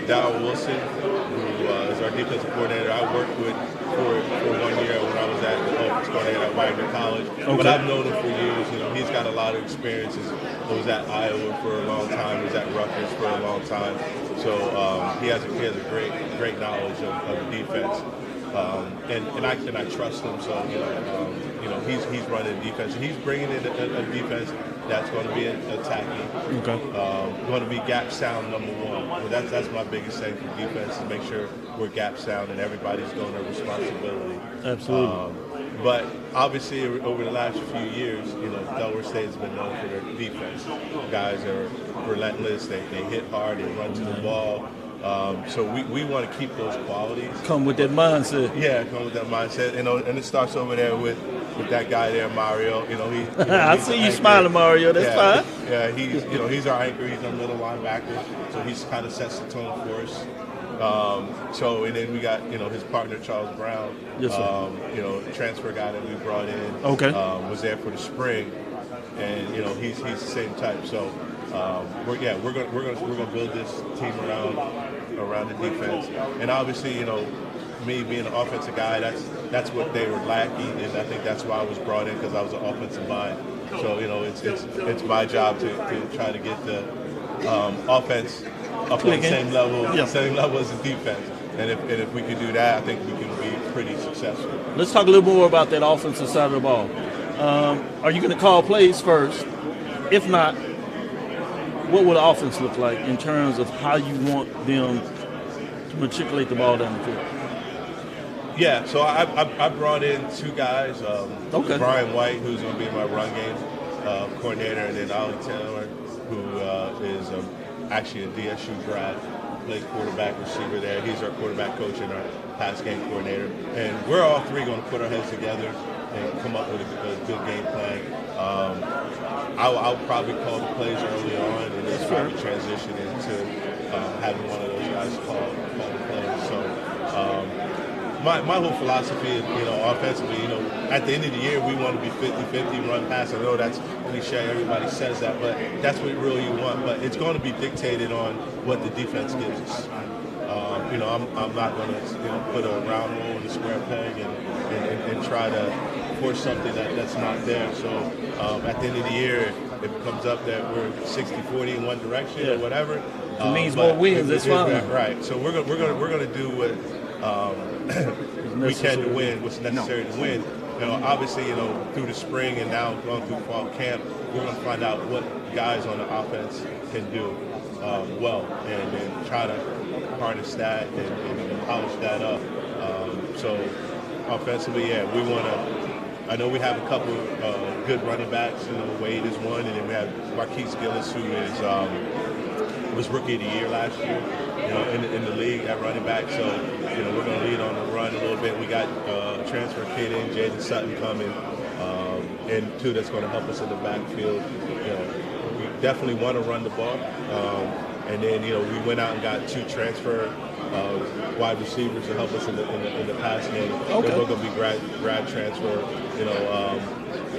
Darryl Wilson, who is our defensive coordinator. I worked with for 1 year when I was at the offensive coordinator at Wagner College. Okay. But I've known him for years. You know, he's got a lot of experiences. He was at Iowa for a long time. He was at Rutgers for a long time. So he has a great knowledge of the defense. And I trust him. So he's running defense, and he's bringing in a defense that's going to be attacking. Okay. Going to be gap sound number one. Well, that's my biggest thing for defense, to make sure we're gap sound and everybody's doing their responsibility. Absolutely. But obviously, over the last few years, Delaware State has been known for their defense. Guys are relentless. They hit hard. They run to the ball. So we want to keep those qualities. Come with that mindset. Yeah, come with that mindset. And it starts over there with that guy there, Mario. I see you smiling, Mario. That's fine. Yeah, he's our anchor. He's our middle linebacker. So he's kind of sets the tone for us. And then we got his partner Charles Brown. Yes, sir. Transfer guy that we brought in. Okay. Was there for the spring, and he's the same type. So we're gonna build this team around the defense, and obviously me being an offensive guy, that's what they were lacking, and I think that's why I was brought in, because I was an offensive mind. So it's my job to try to get the offense up on the same level as the defense. And if we can do that, I think we can be pretty successful. Let's talk a little more about that offensive side of the ball. Are you going to call plays first? If not, what would the offense look like in terms of how you want them to matriculate the ball down the field? Yeah, so I brought in two guys. Brian White, who's going to be my run game coordinator, and then Ollie Taylor, who is actually a DSU grad, played quarterback, receiver there. He's our quarterback coach and our pass game coordinator. And we're all three going to put our heads together and come up with a good game plan. I'll probably call the plays early on, and then probably transition into having one of those guys call the plays. So my whole philosophy is, offensively, at the end of the year, we want to be 50-50 run pass. I know that's cliche, everybody says that, but that's what really you want. But it's going to be dictated on what the defense gives us. I'm not going to put a round hole in a square peg and try to force something that's not there. So at the end of the year, if it comes up that we're 60-40 in one direction or whatever, it means more wins. That's fine. Right. So we're going to do what we can to win, what's necessary to win. Obviously, through the spring and now going through fall camp, we're going to find out what guys on the offense can do well, and then try to harness that and polish that up. So offensively, we want to. I know we have a couple good running backs. Wade is one, and then we have Marquise Gillis, who was rookie of the year last year. In the league at running back. So we're going to lead on the run a little bit. We got transfer kid in, Jaden Sutton coming, and two that's going to help us in the backfield. We definitely want to run the ball. And then we went out and got two transfer wide receivers to help us in the pass game. Okay. They're going to be grad transfer.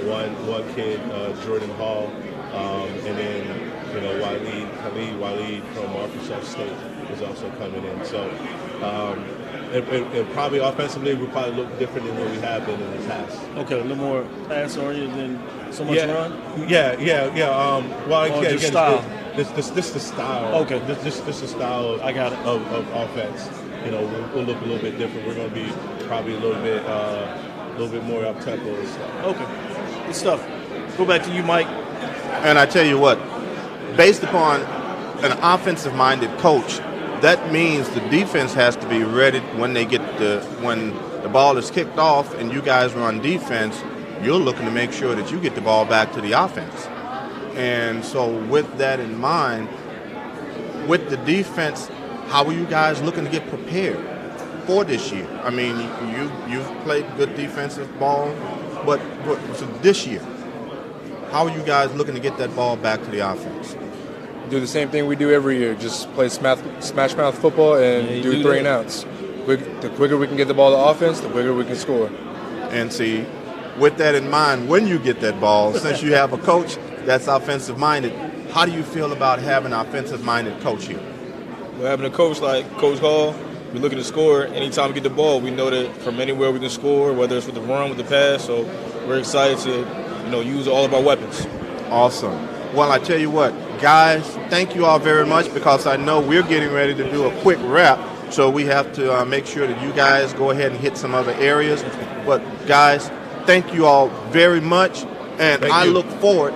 One kid, Jordan Hall, and then Khalid from Norfolk State is also coming in. So and probably offensively, we'll probably look different than what we have been in the past. Okay, a little more pass-oriented than so much run? Again, style. This the style. Okay. This the style of, I got it. of offense. We'll look a little bit different. We're going to be probably a little bit more up-tempo and stuff. Okay. Good stuff. Go back to you, Mike. And I tell you what, based upon an offensive-minded coach, that means the defense has to be ready when the ball is kicked off and you guys run defense. You're looking to make sure that you get the ball back to the offense. And so with that in mind, with the defense, how are you guys looking to get prepared for this year? I mean, you've played good defensive ball, but so this year, how are you guys looking to get that ball back to the offense? Do the same thing we do every year. Just play smash mouth football and do 3 and outs. The quicker we can get the ball to offense, the quicker we can score. And see, with that in mind, when you get that ball, since you have a coach that's offensive-minded, how do you feel about having an offensive-minded coach here? We're having a coach like Coach Hall. We're looking to score. Anytime we get the ball, we know that from anywhere we can score, whether it's with the run, with the pass. So we're excited to, use all of our weapons. Awesome. Well, I tell you what, guys, thank you all very much, because I know we're getting ready to do a quick wrap. So we have to make sure that you guys go ahead and hit some other areas. But, guys, thank you all very much. And I look forward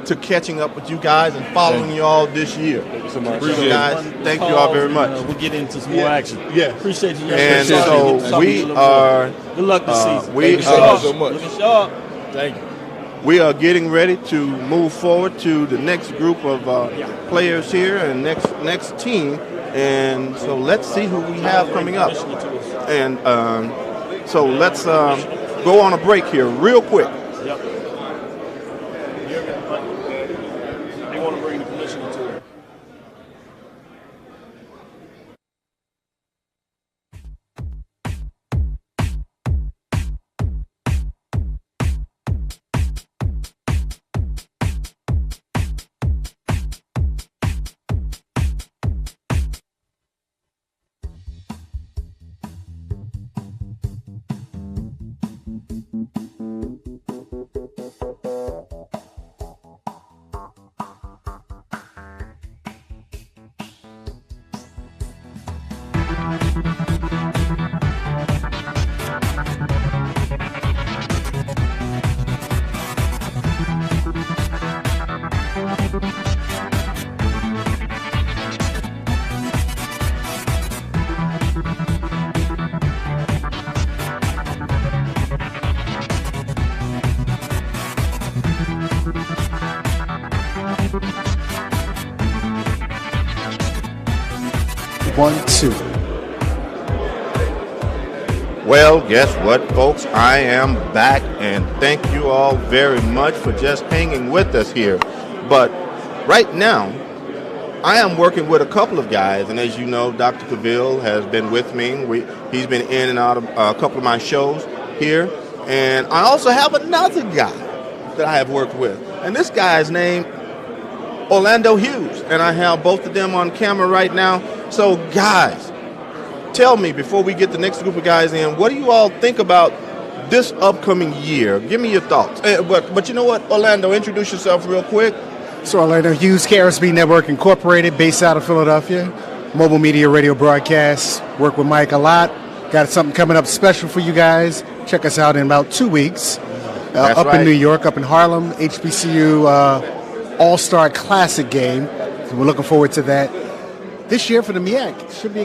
to catching up with you guys and following you all this year. Thank you so much. So, guys, thank you all very much. We'll get into some more action. Yeah. Appreciate you. And so we are. Good luck this season. We are so much. Looking sharp. Thank you. We are getting ready to move forward to the next group of players here and next team. And so let's see who we have coming up. And so let's go on a break here real quick. Yep. They want to bring the commissioner to it. One, two. Well, guess what, folks? I am back, and thank you all very much for just hanging with us here. But right now, I am working with a couple of guys, and as you know, Dr. Cavill has been with me. He's been in and out of a couple of my shows here. And I also have another guy that I have worked with. And this guy's name, Orlando Hughes. And I have both of them on camera right now. So, guys, tell me, before we get the next group of guys in, what do you all think about this upcoming year? Give me your thoughts. But you know what, Orlando, introduce yourself real quick. So Orlando Hughes, KRSB Network Incorporated, based out of Philadelphia. Mobile media radio broadcasts. Work with Mike a lot. Got something coming up special for you guys. Check us out in about 2 weeks. Up right. In New York, up in Harlem, HBCU All-Star Classic game. So we're looking forward to that. This year for the MEAC should be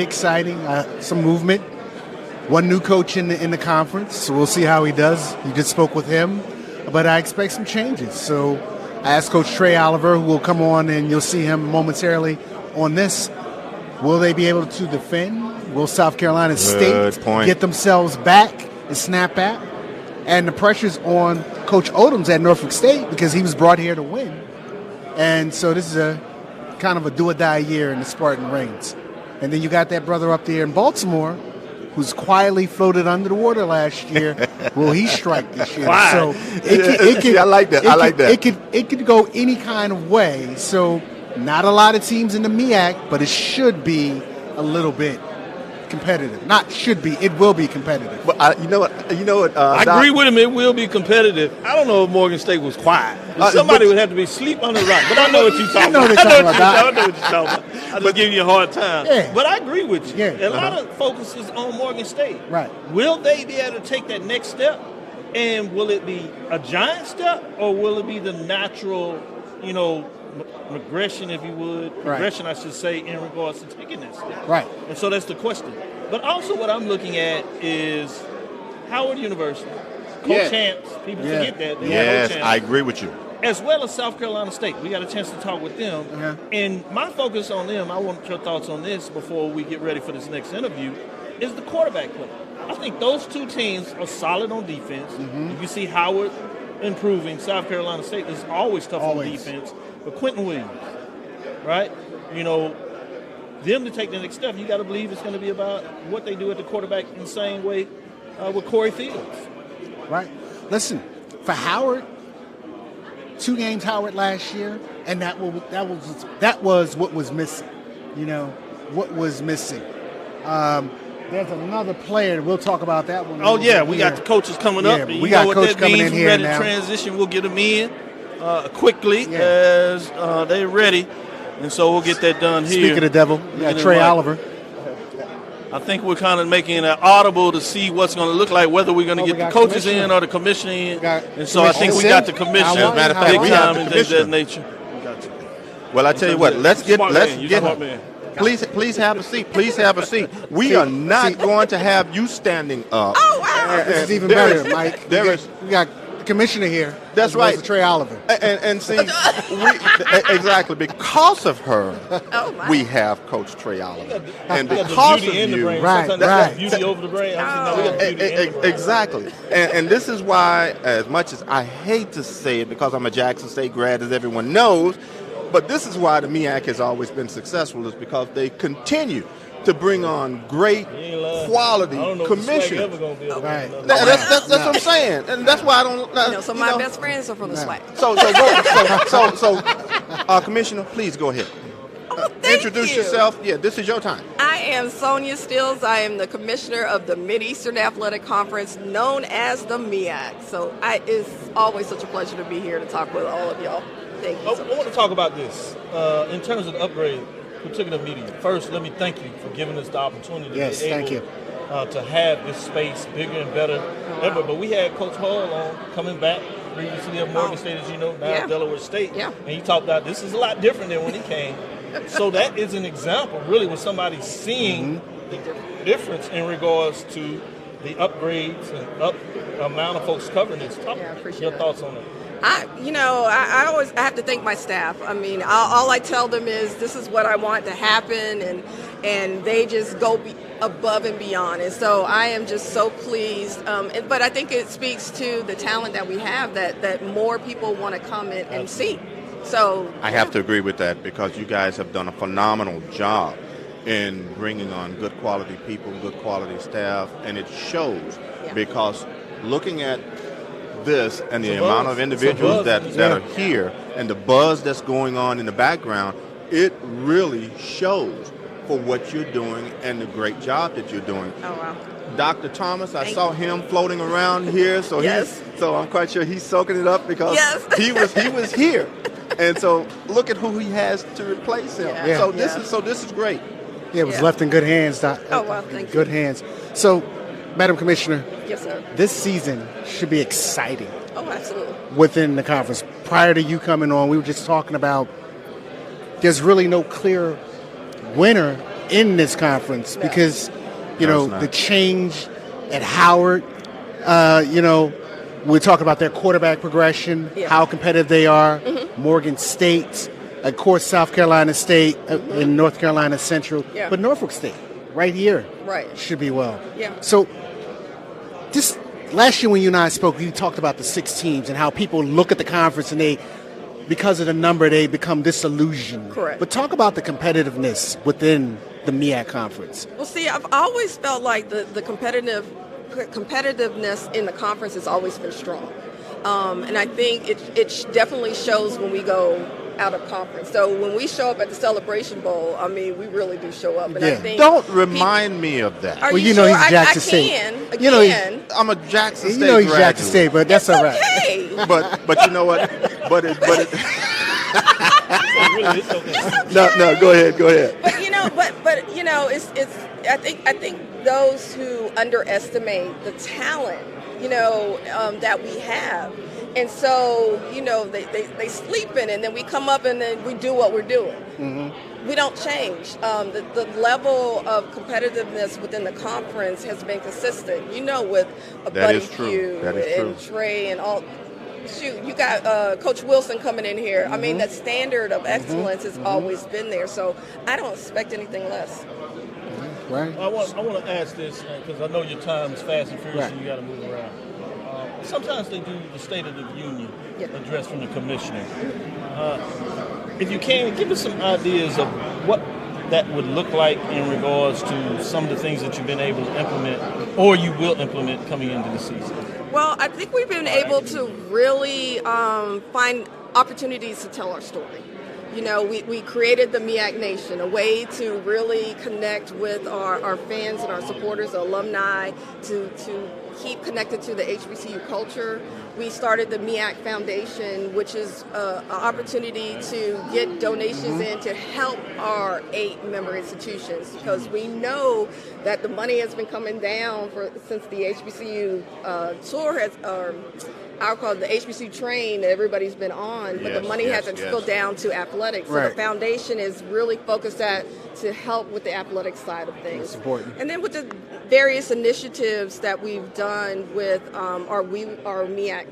exciting. Some movement. One new coach in the conference, so we'll see how he does. You just spoke with him, but I expect some changes. So I asked Coach Trey Oliver, who will come on, and you'll see him momentarily on this. Will they be able to defend? Will South Carolina State get themselves back and snap back? And the pressure's on Coach Odoms at Norfolk State because he was brought here to win. And so this is a kind of a do-or-die year in the Spartan Reigns. And then you got that brother up there in Baltimore who's quietly floated under the water last year. Will he strike this year? Wow. So it could, I like that. It could go any kind of way. So not a lot of teams in the MEAC, but it should be a little bit competitive. Not should be. It will be competitive. But you know what? I agree with him. It will be competitive. I don't know if Morgan State was quiet. Somebody would have to be asleep on the rock. But I know what you're talking about. I know what you're talking about. I'm just giving you a hard time. Yeah. But I agree with you. Yeah. A lot of focus is on Morgan State. Right. Will they be able to take that next step? And will it be a giant step, or will it be the natural, regression, if you would, progression, I should say, in regards to taking that step? Right. And so that's the question. But also what I'm looking at is Howard University, co-champs. People forget that. Yes, I agree with you. As well as South Carolina State. We got a chance to talk with them. Uh-huh. And my focus on them, I want your thoughts on this before we get ready for this next interview, is the quarterback play. I think those two teams are solid on defense. Mm-hmm. You see Howard improving. South Carolina State is always tough on defense. But Quentin Williams, right? Them to take the next step, you got to believe it's going to be about what they do at the quarterback in the same way with Corey Fields. Right. Listen, for Howard, 2 games Howard last year, and that was what was missing. You know, what was missing. There's another player. We'll talk about that one. Oh yeah, we got the coaches coming up. Yeah, we got coach coming in here ready now. to transition. We'll get them in quickly Yeah. as they're ready, and so we'll get that done here. Speaking of the devil, we got Trey Oliver. I think we're kind of making it audible to see what's going to look like, whether we're going to get the coaches in or the commissioner in. And so I think we got the commissioner. As a matter of fact, we have the and things of that commissioner. nature. Well, I tell you what, let's get. Smart man. Please have a seat. Please have a seat. We are not going to have you standing up. Oh wow! This is even better, Mike. We got the commissioner here. That's right, Trey Oliver. And see, exactly because of her, we have Coach Trey Oliver, and because of you, right. Beauty over the brain. Exactly. And this is why, as much as I hate to say it, because I'm a Jackson State grad, as everyone knows. But this is why the MEAC has always been successful, is because they continue to bring on great quality commissioners. That's what I'm saying, and that's why I don't. So my best friends are from the SWAC. So, Commissioner, please go ahead. Introduce yourself. Yeah, this is your time. I am Sonia Stills. I am the commissioner of the Mid-Eastern Athletic Conference, known as the MEAC. So it's always such a pleasure to be here to talk with all of y'all. Thank you. I want to talk about this in terms of the upgrade, particular media. First, let me thank you for giving us the opportunity to be able to have this space bigger and better ever. But we had Coach Hall on coming back previously of Morgan State, as you know, now Delaware State. Yeah. And he talked about this is a lot different than when he came. So that is an example, really, with somebody seeing the difference in regards to the upgrades and amount of folks covering this. Appreciate your thoughts on that. I always have to thank my staff. I mean, all I tell them is this is what I want to happen, and they just go above and beyond. And so I am just so pleased. But I think it speaks to the talent that we have that more people want to come in and see. So I have to agree with that, because you guys have done a phenomenal job in bringing on good quality people, good quality staff, and it shows because looking at this and the amount of individuals that are here and the buzz that's going on in the background, it really shows for what you're doing and the great job that you're doing. Oh, wow. Dr. Thomas, I saw him floating around here, so so I'm quite sure he's soaking it up because he was here. And so look at who he has to replace him. Yeah. This is great. Yeah, it was left in good hands, Doc. Oh, wow, thank you. Good hands. So, Madam Commissioner, yes, sir. This season should be exciting. Oh, absolutely. Within the conference. Prior to you coming on, we were just talking about there's really no clear winner in this conference because, the change at Howard, we're talking about their quarterback progression, how competitive they are, Morgan State, of course, South Carolina State, and North Carolina Central, but Norfolk State, right here, should be well. Yeah. So, just last year when you and I spoke, you talked about the 6 teams and how people look at the conference and because of the number, they become disillusioned. Correct. But talk about the competitiveness within the MEAC conference. Well, see, I've always felt like the competitiveness in the conference has always been strong. And I think it definitely shows when we go out of conference. So when we show up at the Celebration Bowl, I mean, we really do show up. And I think don't remind me of that. Are well, you know sure? He's Jackson State. Again. I'm a Jackson State. You know he's Jackson State, but that's all right. Okay. But you know what? But it. No, go ahead. But it's I think those who underestimate the talent, that we have. And so, they sleep in it, and then we come up and then we do what we're doing. Mm-hmm. We don't change. The level of competitiveness within the conference has been consistent, with Buddy Q and Trey and all. Shoot, you got Coach Wilson coming in here. I mean, that standard of excellence has always been there, so I don't expect anything less. Right. I want to ask this because I know your time is fast and furious and you got to move around. Sometimes they do the State of the Union address from the commissioner. If you can, give us some ideas of what that would look like in regards to some of the things that you've been able to implement or you will implement coming into the season. Well, I think we've been able to really find opportunities to tell our story. You know, we created the MEAC Nation, a way to really connect with our fans and our supporters, the alumni, to keep connected to the HBCU culture. We started the MEAC Foundation, which is an opportunity to get donations in to help our 8 member institutions, because we know that the money has been coming down since the HBCU tour has. I'll call it the HBCU train that everybody's been on, but the money hasn't trickled down to athletics. So the foundation is really focused to help with the athletic side of things. That's important. And then with the various initiatives that we've done with our MEAC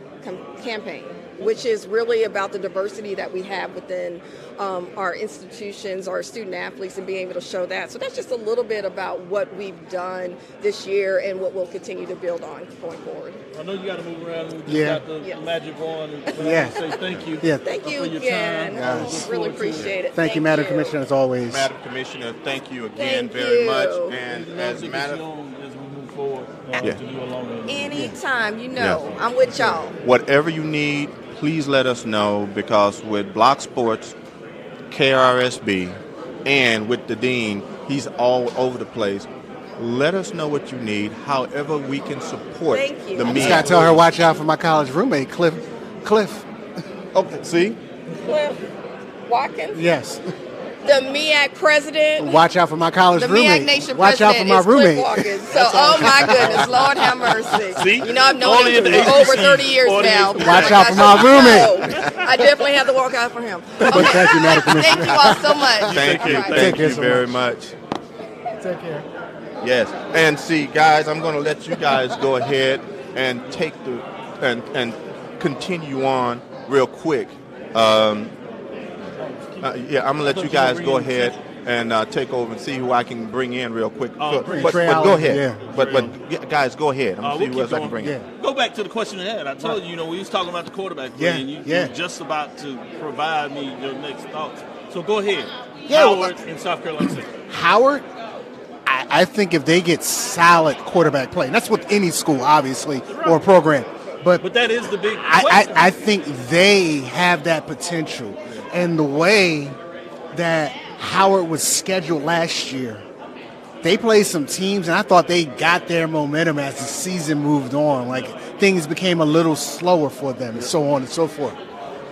campaign, which is really about the diversity that we have within our institutions, our student athletes, and being able to show that. So that's just a little bit about what we've done this year and what we'll continue to build on going forward. I know you got to move around. We just got the magic on. And say thank you. Yeah. Thank you for your again. time. Really appreciate it. Thank you, Madam Commissioner, as always. Madam Commissioner, thank you again Thank very you. much. And as a matter as we move forward to do a longer Anytime, I'm with y'all. whatever you need, please let us know, because with Block Sports, KRSB, and with the Dean, he's all over the place. Let us know what you need, however we can support Thank you. the I just media. got to tell her, watch out for my college roommate, Cliff. Okay, see? Cliff Watkins, Yes. the MEAC president. Watch out for my college The roommate. MEAC Nation Watch out for president my is roommate. Cliff Watkins. So, oh my goodness, Lord have mercy. See? You know, I've known Only him in the for over HBCU. 30 years now. Watch out for my roommate. I definitely have to walk out for him. Okay. Thank you, Madam Commissioner. Thank you all so much. Thank you. Right. Thank you so very much. Take care. Yes. And see, guys, I'm going to let you guys go ahead and take and continue on real quick. I'm going to let you guys go ahead and take over and see who I can bring in real quick. But go ahead. Yeah. But guys, go ahead. I'm going to see who else I can bring in. Go back to the question I had. I told you, we was talking about the quarterback play, and you were just about to provide me your next thoughts. So go ahead. Howard in South Carolina State. Howard, I think if they get solid quarterback play, and that's with any school, obviously, or program. But that is the big question. I think they have that potential. And the way that Howard was scheduled last year, they played some teams, and I thought they got their momentum as the season moved on. Like, things became a little slower for them, and so on and so forth.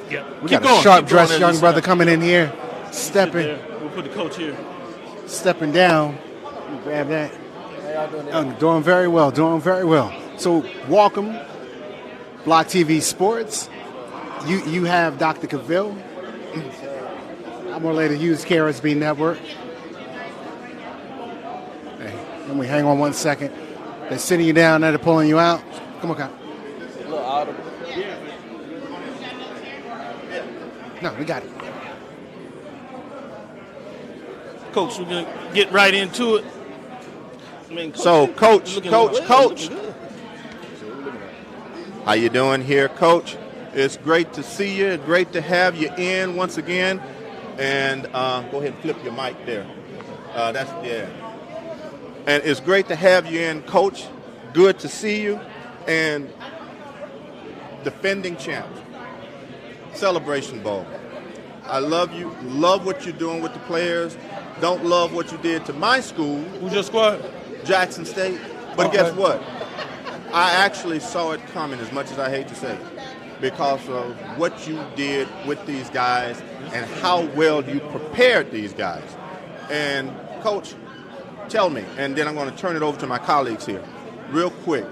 Yeah. We got a sharp-dressed young brother coming in here, stepping. We'll put the coach here. Stepping down. Grab that. Doing very well. Doing very well. So, welcome, Block TV Sports. You have Dr. Cavill. I'm going to let use KRSB Network. Hey, let me hang on 1 second. They're sitting you down there, they're pulling you out. Come on, Kyle. A little audible. No, we got it. Coach, we're going to get right into it. Coach. How you doing here, Coach? It's great to see you. Great to have you in once again. And go ahead and flip your mic there. And it's great to have you in, Coach. Good to see you. And defending champ, Celebration Bowl. I love you. Love what you're doing with the players. Don't love what you did to my school. Who's your squad? Jackson State. But guess what? I actually saw it coming, as much as I hate to say, because of what you did with these guys and how well you prepared these guys. And, Coach, tell me, and then I'm going to turn it over to my colleagues here, real quick.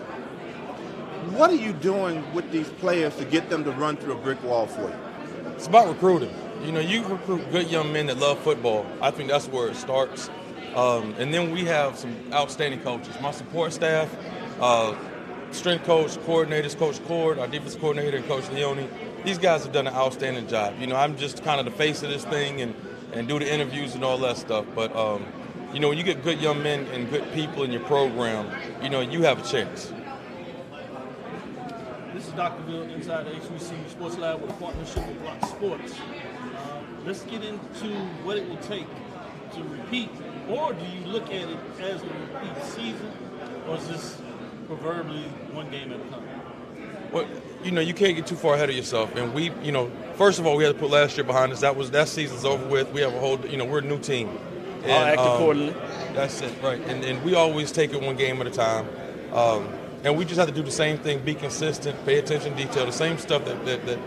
What are you doing with these players to get them to run through a brick wall for you? It's about recruiting. You recruit good young men that love football. I think that's where it starts. And then we have some outstanding coaches. My support staff, strength coach, coordinators, Coach Cord, our defensive coordinator, and Coach Leone. These guys have done an outstanding job. I'm just kind of the face of this thing and do the interviews and all that stuff. But, when you get good young men and good people in your program, you have a chance. This is Dr. Bill inside the HBCU Sports Lab with a partnership with Block Sports. Let's get into what it will take to repeat, or do you look at it as a repeat season, or is this proverbially one game at a time? Well, you can't get too far ahead of yourself. And we, first of all, we had to put last year behind us. That season's over with. We have a whole, we're a new team. And, I'll act accordingly. That's it, right. And we always take it one game at a time. And we just have to do the same thing, be consistent, pay attention to detail. The same stuff that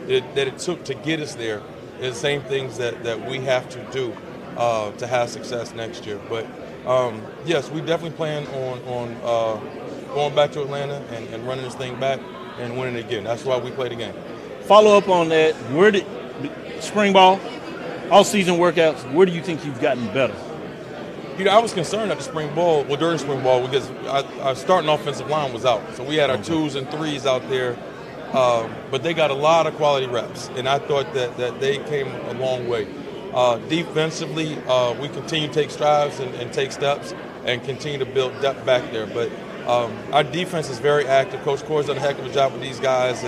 it took to get us there is the same things that we have to do to have success next year. But, yes, we definitely plan on going back to Atlanta and running this thing back and winning it again. That's why we play the game. Follow up on that. Where did spring ball, all-season workouts, where do you think you've gotten better? I was concerned at the during spring ball, because our starting offensive line was out. So we had our 2s and 3s out there, but they got a lot of quality reps, and I thought that they came a long way. Defensively, we continue to take strides and take steps and continue to build depth back there. But our defense is very active. Coach Core's done a heck of a job with these guys,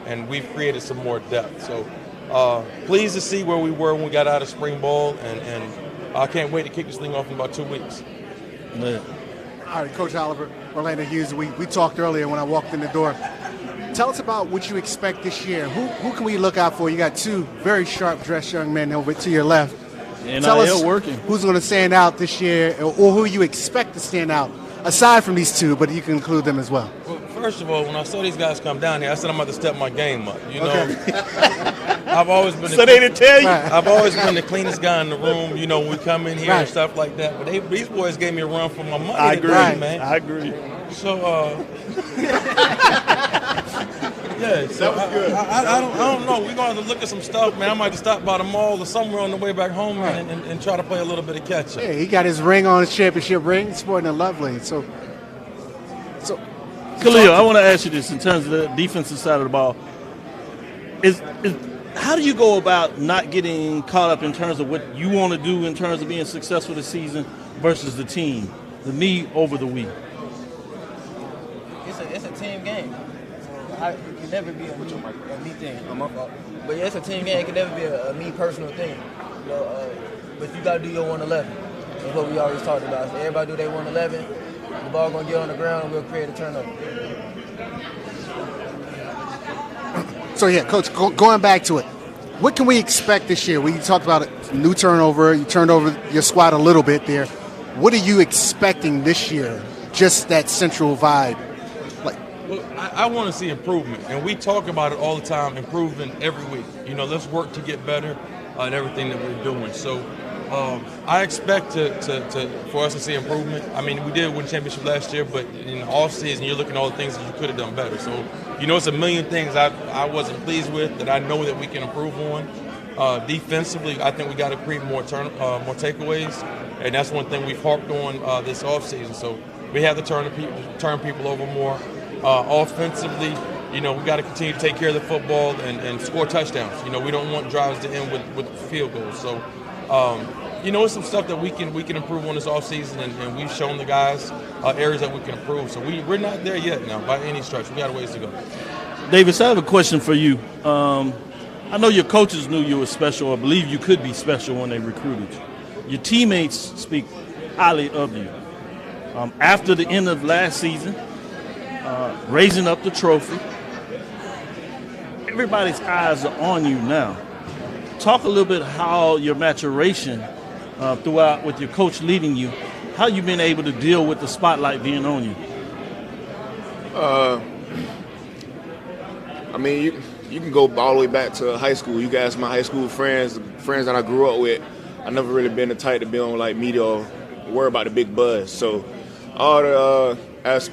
and we've created some more depth. So pleased to see where we were when we got out of spring ball, and I can't wait to kick this thing off in about 2 weeks. Yeah. All right, Coach Oliver, Orlando Hughes, we talked earlier when I walked in the door. Tell us about what you expect this year. Who can we look out for? You got 2 very sharp-dressed young men over to your left. Tell us who's going to stand out this year, or who you expect to stand out, aside from these 2, but you can include them as well. Well, first of all, when I saw these guys come down here, I said I'm about to step my game up. I've always been. So they didn't tell you? I've always been the cleanest guy in the room. When we come in here and stuff like that. But these boys gave me a run for my money. I agree, man. I agree. So, yeah. So I don't know. We're going to look at some stuff, man. I might have to stop by the mall or somewhere on the way back home and try to play a little bit of catch up. Yeah, he got his ring on, his championship ring, sporting a lovely. So. Khalil, I want to ask you this in terms of the defensive side of the ball. How do you go about not getting caught up in terms of what you want to do in terms of being successful this season versus the team, the me over the we? It's a team game. It can never be a me thing. But yeah, it's a team game. It can never be a me personal thing. But you got to do your 111. That's what we always talked about. So everybody do their 111. The ball going to get on the ground and we'll create a turnover. So, yeah, Coach, going back to it, what can we expect this year? We talked about a new turnover. You turned over your squad a little bit there. What are you expecting this year, just that central vibe? Well, I want to see improvement, and we talk about it all the time, improving every week. Let's work to get better at everything that we're doing. So I expect for us to see improvement. I mean, we did win the championship last year, but in the offseason, you're looking at all the things that you could have done better. So, it's a million things I wasn't pleased with that I know that we can improve on. Defensively, I think we got to create more takeaways, and that's one thing we've harped on this offseason. So we have to turn people over more. Offensively, we got to continue to take care of the football and score touchdowns. We don't want drives to end with field goals. So, it's some stuff that we can improve on this offseason, and we've shown the guys areas that we can improve. So we're not there yet now by any stretch. We got a ways to go. Davis, I have a question for you. I know your coaches knew you were special, or believe you could be special when they recruited you. Your teammates speak highly of you. After the end of last season, raising up the trophy, everybody's eyes are on you now. Talk a little bit how your maturation throughout with your coach leading you, how you've been able to deal with the spotlight being on you. I mean, you can go all the way back to high school. You guys, my high school friends that I grew up with, I never really been the type to be on like media or worry about the big buzz. So all the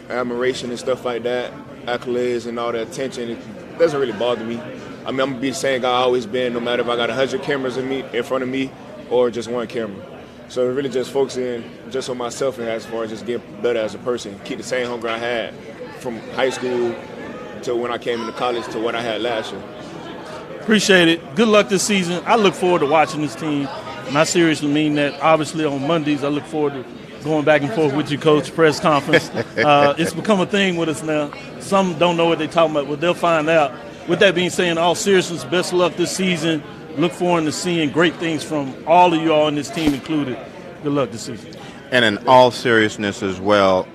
admiration and stuff like that, accolades and all the attention, it doesn't really bother me. I mean, I'm gonna be the same guy I always been, no matter if I got 100 cameras in front of me or just one camera. So really just focusing just on myself and as far as just getting better as a person, keep the same hunger I had from high school to when I came into college to what I had last year. Appreciate it. Good luck this season. I look forward to watching this team, and I seriously mean that. Obviously on Mondays, I look forward to going back and forth with you, Coach, press conference. It's become a thing with us now. Some don't know what they're talking about, but they'll find out. With that being said, in all seriousness, best of luck this season. Look forward to seeing great things from all of you all in this team included. Good luck this season. And in all seriousness as well,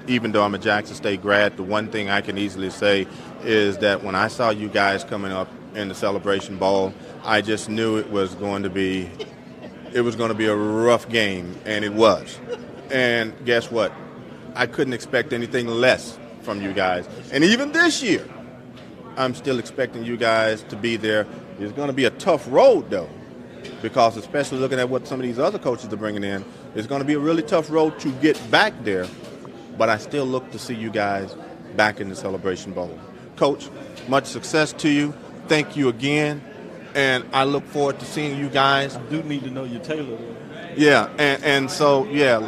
even though I'm a Jackson State grad, the one thing I can easily say is that when I saw you guys coming up in the Celebration Bowl, I just knew it was going to be a rough game, and it was. And guess what? I couldn't expect anything less from you guys. And even this year, I'm still expecting you guys to be there. It's going to be a tough road, though, because especially looking at what some of these other coaches are bringing in, it's going to be a really tough road to get back there. But I still look to see you guys back in the Celebration Bowl. Coach, much success to you. Thank you again. And I look forward to seeing you guys. I do need to know your tailor. Yeah, and so,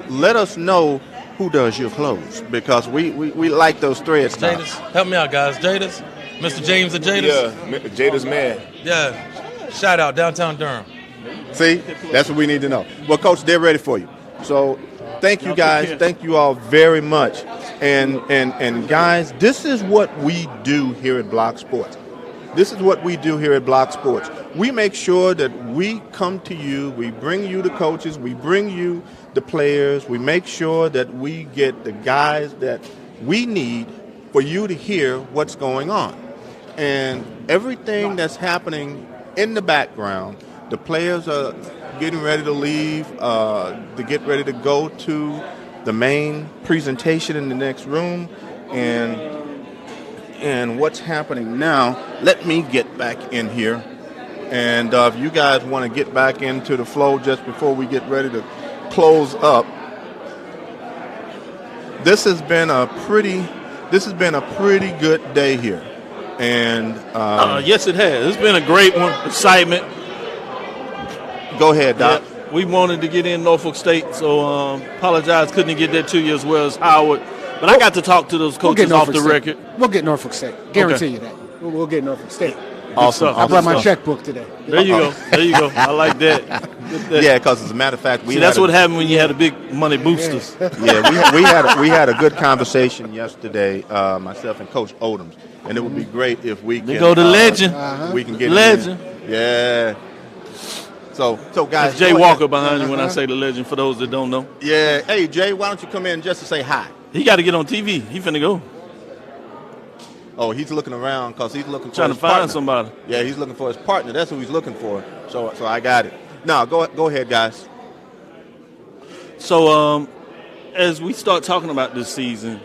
let us know who does your clothes, because we like those threads. Jadis, help me out, guys. Jadis, Mr. James the Jadis. Yeah, Jada's man. Yeah, shout out downtown Durham. See, that's what we need to know. Well, Coach, they're ready for you. So thank you guys. Thank you all very much. And guys, this is what we do here at Block Sports. This is what we do here at Block Sports. We make sure that we come to you, we bring you the coaches, we bring you the players, we make sure that we get the guys that we need for you to hear what's going on. And everything that's happening in the background, the players are getting ready to leave, to get ready to go to the main presentation in the next room. And what's happening now, let me get back in here. And if you guys want to get back into the flow just before we get ready to close up, this has been a pretty good day here. And yes, it has. It's been a great one. Excitement. Go ahead, Doc. Yeah, we wanted to get in Norfolk State, so apologize couldn't get that to you as well as Howard. But I got to talk to those coaches off the record. We'll get Norfolk State. Guarantee you that. We'll get Norfolk State. Awesome. I brought my checkbook today. There you go. There you go. I like that. Yeah, because as a matter of fact, that's what happened when you had a big money boosters. Yeah, we had a good conversation yesterday, myself and Coach Odoms, and it would be great if we can go to legend. We can get legend. Yeah. So guys, that's Jay Walker behind you when I say the legend. For those that don't know. Yeah. Hey Jay, why don't you come in just to say hi? He got to get on TV. He finna go. Oh, he's looking around because he's looking for trying his to find partner. somebody. Yeah, he's looking for his partner. That's who he's looking for. So I got it. Now go ahead, guys. So as we start talking about this season,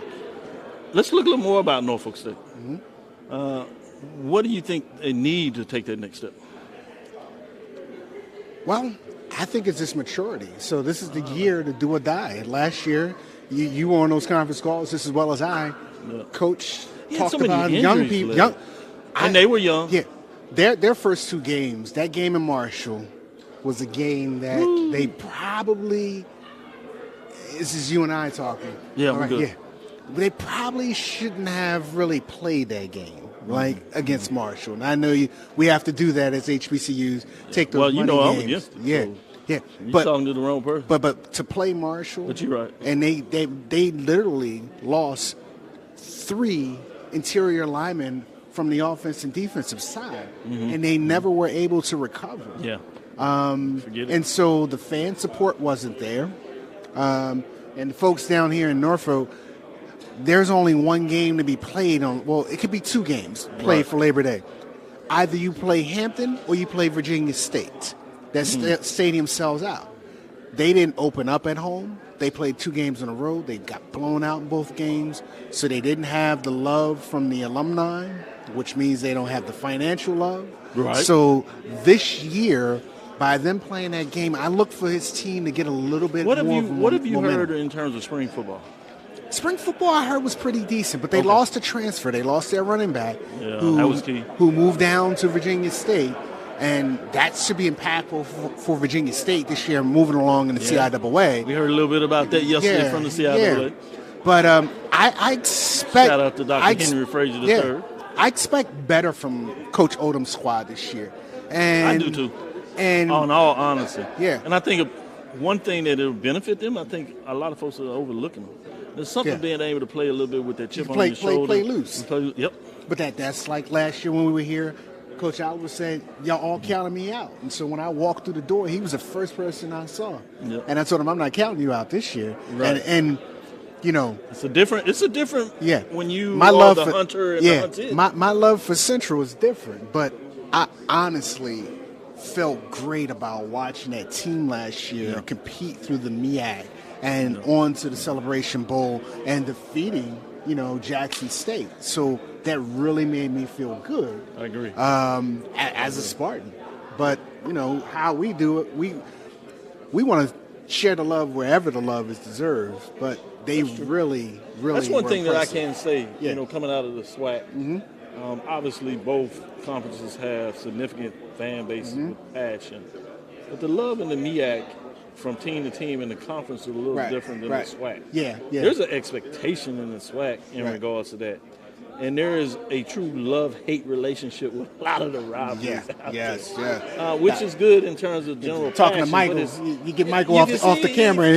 let's look a little more about Norfolk State. Mm-hmm. What do you think they need to take that next step? Well, I think it's just maturity. So this is the year to do or die. Last year, you were on those conference calls just as well as I. Yeah. Coach talked so about young people. And they were young. Yeah. Their first two games, that game in Marshall was a game that they probably, this is you and I talking. Yeah, we're good. Yeah. They probably shouldn't have really played that game. Like against Marshall, and I know we have to do that as HBCUs. Take those money games. I'm against it. Yeah, so yeah. You're talking to the wrong person. But to play Marshall, but you're right. And they literally lost 3 interior linemen from the offense and defensive side, and they never were able to recover. Yeah. Forget it. And so the fan support wasn't there, and the folks down here in Norfolk. There's only one game to be played on. Well, it could be 2 games played for Labor Day. Either you play Hampton or you play Virginia State. That stadium sells out. They didn't open up at home. They played 2 games in a row. They got blown out in both games. So they didn't have the love from the alumni, which means they don't have the financial love. Right. So this year, by them playing that game, I look for his team to get a little bit more momentum. What have you heard in terms of spring football? Spring football, I heard, was pretty decent, but they lost a transfer. They lost their running back, that was key. Who moved down to Virginia State, and that should be impactful for Virginia State this year, moving along in the CIAA. We heard a little bit about that yesterday from the CIAA. But I expect... Shout out to Dr. Henry Frazier III. I expect better from Coach Odom's squad this year. And I do too, and in all honesty. Yeah. And I think one thing that will benefit them, I think a lot of folks are overlooking them. There's something being able to play a little bit with that chip on your shoulder. Play loose. Yep. But that's like last year when we were here. Coach Oliver said, y'all all counted me out. And so when I walked through the door, he was the first person I saw. Yep. And I told him, I'm not counting you out this year. Right. And It's a different. Yeah. When you my are love the for, hunter and yeah, the hunted. my love for Central is different, but I honestly felt great about watching that team last year compete through the MEAC and on to the Celebration Bowl and defeating, Jackson State. So that really made me feel good. I agree. As a Spartan. But, how we do it, we want to share the love wherever the love is deserved, but they really That's one thing impressive. that I can say, Yeah. coming out of the SWAC. Obviously, both conferences have significant fan bases with passion. But the love in the MEAC from team to team in the conference is a little different than the SWAC. Yeah. There's an expectation in the SWAC in regards to that. And there is a true love-hate relationship with a lot of the rivalries out there. Which is good in terms of general Talking passion, to but Michael, you get Michael off the camera.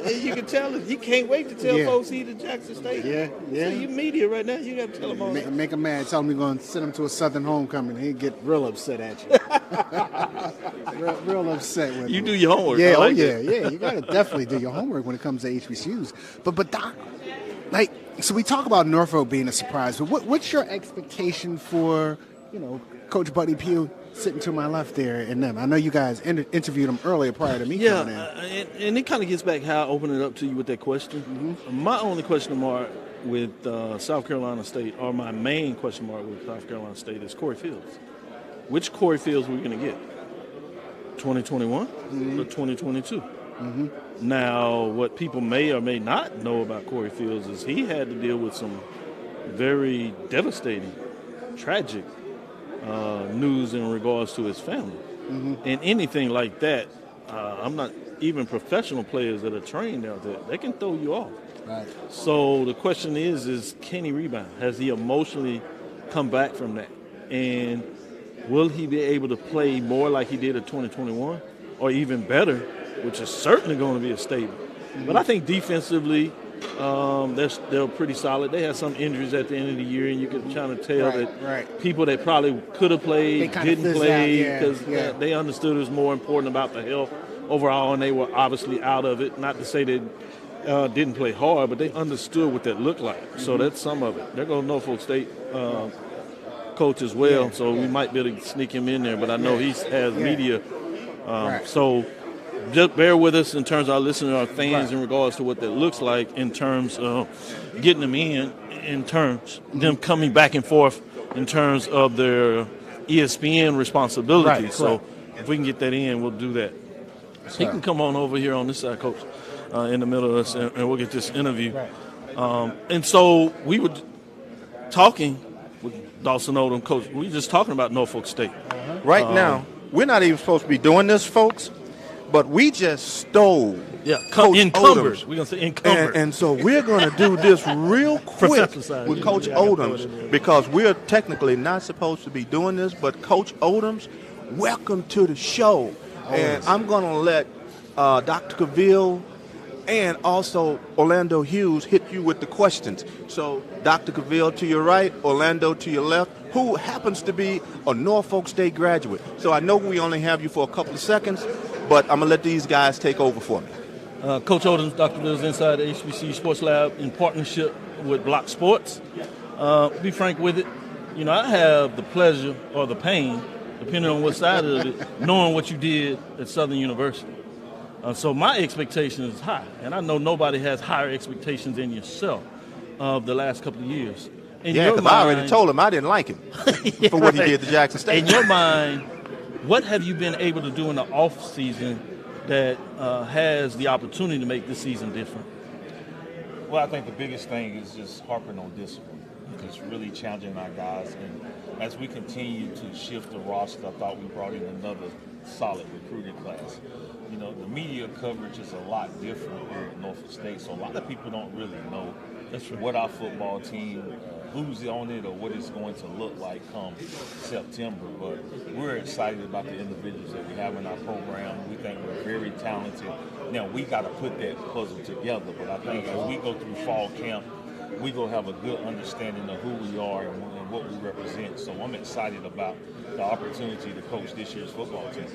You can tell him. He can't wait to tell folks he's at Jackson State. So you media right now, you got to tell him all that. Make him mad. Tell him you're going to send him to a Southern homecoming. He'd get real upset at you. real upset with you. him. Do your homework. Yeah, like yeah. You got to definitely do your homework when it comes to HBCUs. But Doc, so we talk about Norfolk being a surprise, but what's your expectation for, Coach Buddy Pugh sitting to my left there and them? I know you guys interviewed him earlier prior to me coming in. And it kind of gets back how I opened it up to you with that question. My only question mark with South Carolina State, or my main question mark with South Carolina State, is Corey Fields. Which Corey Fields are we going to get? 2021 or 2022? Now, what people may or may not know about Corey Fields is he had to deal with some very devastating, tragic news in regards to his family. And anything like that, I'm not even professional players that are trained out there, they can throw you off. Right. So the question is can he rebound? Has he emotionally come back from that? And will he be able to play more like he did in 2021 or even better, which is certainly going to be a statement. But I think defensively, they're pretty solid. They had some injuries at the end of the year, and you can kind of tell that people that probably could have played didn't play because they understood it was more important about the health overall, and they were obviously out of it. Not to say they didn't play hard, but they understood what that looked like. So that's some of it. They're going to Norfolk State coach as well, so we might be able to sneak him in there. But I know he has media. So just bear with us in terms of our listeners, our fans, in regards to what that looks like in terms of getting them in terms them coming back and forth in terms of their ESPN responsibilities. So if we can get that in, we'll do that. He can come on over here on this side, Coach, in the middle of us, and we'll get this interview. And so we were talking with Dawson Odom, Coach. We were just talking about Norfolk State. Right now, we're not even supposed to be doing this, folks. But we just stole Coach encumbered. Odoms. We're going to say encumbered. And so we're going to do this real quick with Coach Odoms because we're technically not supposed to be doing this. But Coach Odoms, welcome to the show. And I'm going to let Dr. Cavill and also Orlando Hughes hit you with the questions. So Dr. Cavill to your right, Orlando to your left, who happens to be a Norfolk State graduate. So I know we only have you for a couple of seconds, but I'm going to let these guys take over for me. Coach Odoms, Dr. Bill's inside the HBC Sports Lab in partnership with Block Sports. Be frank with it. I have the pleasure or the pain, depending on what side of it, knowing what you did at Southern University. So my expectation is high, and I know nobody has higher expectations than yourself of the last couple of years. Because I already told him I didn't like him for what he did to Jackson State. In your mind, what have you been able to do in the off season that has the opportunity to make this season different? Well, I think the biggest thing is just harping on discipline. Just really challenging our guys. And as we continue to shift the roster, I thought we brought in another solid recruiting class. The media coverage is a lot different here at Norfolk State, so a lot of people don't really know what our football team, who's on it, or what it's going to look like come September. But we're excited about the individuals that we have in our program. We think we're very talented. Now, we got to put that puzzle together, but I think as we go through fall camp, we go have a good understanding of who we are and what we represent. So I'm excited about the opportunity to coach this year's football team.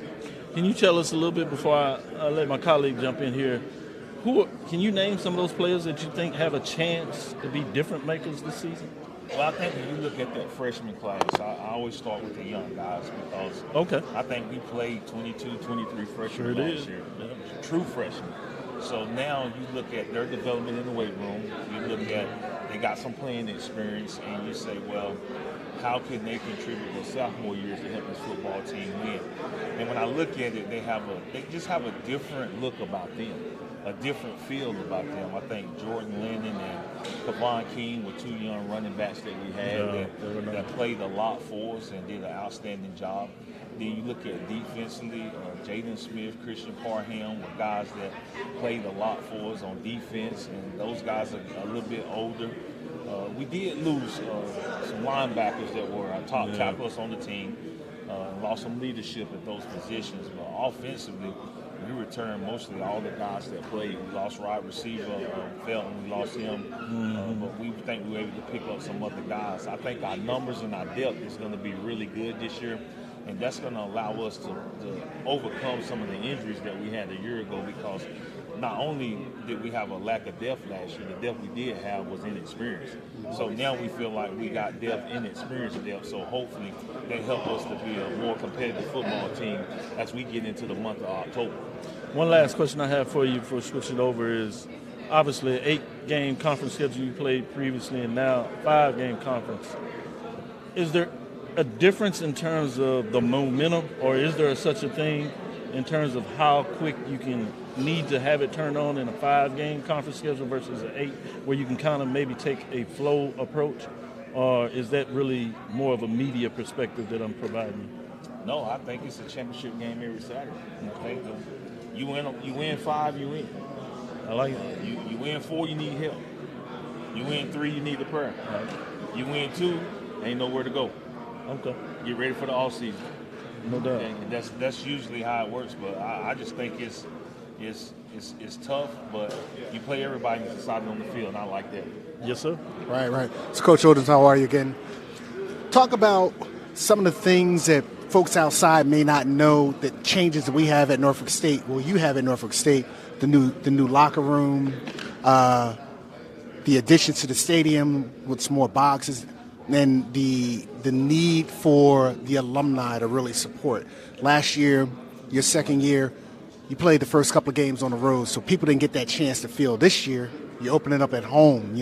Can you tell us a little bit before I let my colleague jump in here? Who can you name some of those players that you think have a chance to be different makers this season? Well, I think when you look at that freshman class, I always start with the young guys because I think we played 22, 23 freshmen last year. True freshmen. So now you look at their development in the weight room, you look at they got some playing experience, and you say, well, how can they contribute their sophomore years to help this football team win? And when I look at it, they just have a different look about them, a different feel about them. I think Jordan Lennon and Kavon King were two young running backs that we had that played a lot for us and did an outstanding job. Then you look at defensively, Jaden Smith, Christian Parham were guys that played a lot for us on defense, and those guys are a little bit older. We did lose some linebackers that were our top tackles on the team, lost some leadership at those positions, but offensively, we returned mostly all the guys that played. We lost wide receiver Felton, we lost him, but we think we were able to pick up some other guys. I think our numbers and our depth is going to be really good this year, and that's going to allow us to overcome some of the injuries that we had a year ago, because not only did we have a lack of depth last year, the depth we did have was inexperience. So now we feel like we got depth, inexperienced depth, so hopefully that helps us to be a more competitive football team as we get into the month of October. One last question I have for you before switching over is, obviously, an 8-game conference schedule you played previously and now 5-game conference. Is there a difference in terms of the momentum, or is there such a thing in terms of how quick you can need to have it turned on in a 5-game conference schedule versus an 8, where you can kind of maybe take a flow approach? Or is that really more of a media perspective that I'm providing? No, I think it's a championship game every Saturday. I think you win 5, you win. I like it. You win 4, you need help. You win 3, you need the prayer. You win 2, ain't nowhere to go. Okay. Get ready for the off season. No doubt. And that's usually how it works. But I just think it's tough, but you play everybody who's decided on the field, and I like that. Yes, sir. Right. So, Coach Oldens, how are you again? Talk about some of the things that folks outside may not know, that changes that we have at Norfolk State. Well, you have at Norfolk State the new locker room, the additions to the stadium with some more boxes, and the need for the alumni to really support. Last year, your second year, you played the first couple of games on the road, so people didn't get that chance to feel. This year, you're opening up at home,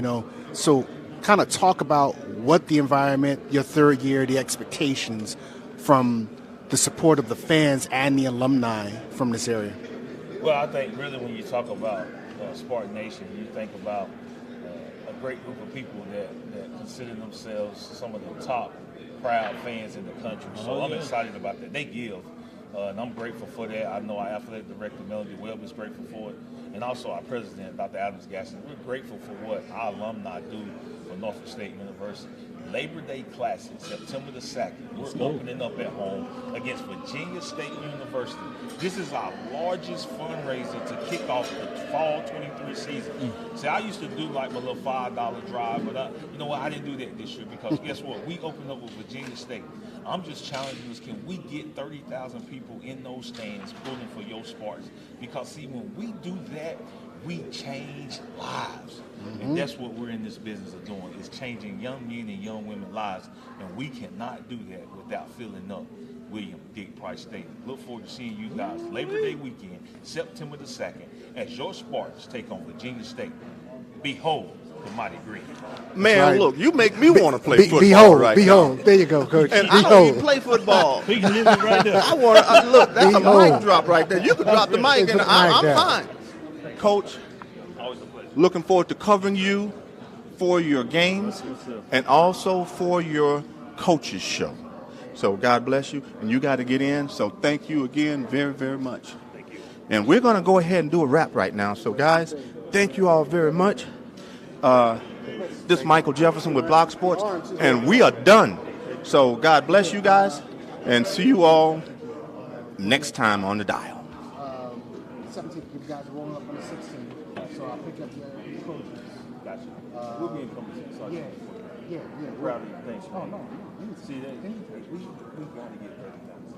So kind of talk about what the environment, your third year, the expectations from the support of the fans and the alumni from this area. Well, I think really when you talk about Spartan Nation, you think about a great group of people that consider themselves some of the top proud fans in the country. So I'm excited about that. They give, and I'm grateful for that. I know our athletic director, Melody Webb, is grateful for it. And also our president, Dr. Adams Gaston. We're grateful for what our alumni do for Norfolk State University. Labor Day Classic, September the 2nd. We're opening up at home against Virginia State University. This is our largest fundraiser to kick off the fall 23 season. See, I used to do like my little $5 drive, but you know what? I didn't do that this year because guess what? We opened up with Virginia State. I'm just challenging us, can we get 30,000 people in those stands pulling for your Spartans? Because see, when we do that, we change lives. And that's what we're in this business of doing, is changing young men and young women's lives. And we cannot do that without filling up William Dick Price Stadium. Look forward to seeing you guys Labor Day weekend, September the 2nd, as your Spartans take on Virginia State. Behold the mighty green. Man, look, you make me want to play football right now. Behold. There you go, Coach. And I don't even play football. He can live it right there. I want to look. That's a mic drop right there. You can drop the mic, and I'm fine. Coach, looking forward to covering you for your games and also for your coaches show. So God bless you, and you got to get in. So thank you again very, very much. Thank you. And we're going to go ahead and do a wrap right now. So guys, thank you all very much. This is Michael Jefferson with Block Sports, and we are done. So God bless you guys, and see you all next time on the dial. 17th, you guys are rolling up on the 16th, so I'll pick up your coaches. Gotcha. We'll be in conversation. Yeah. Proud of you. Thanks. Oh, no. See that? We got to get 30,000.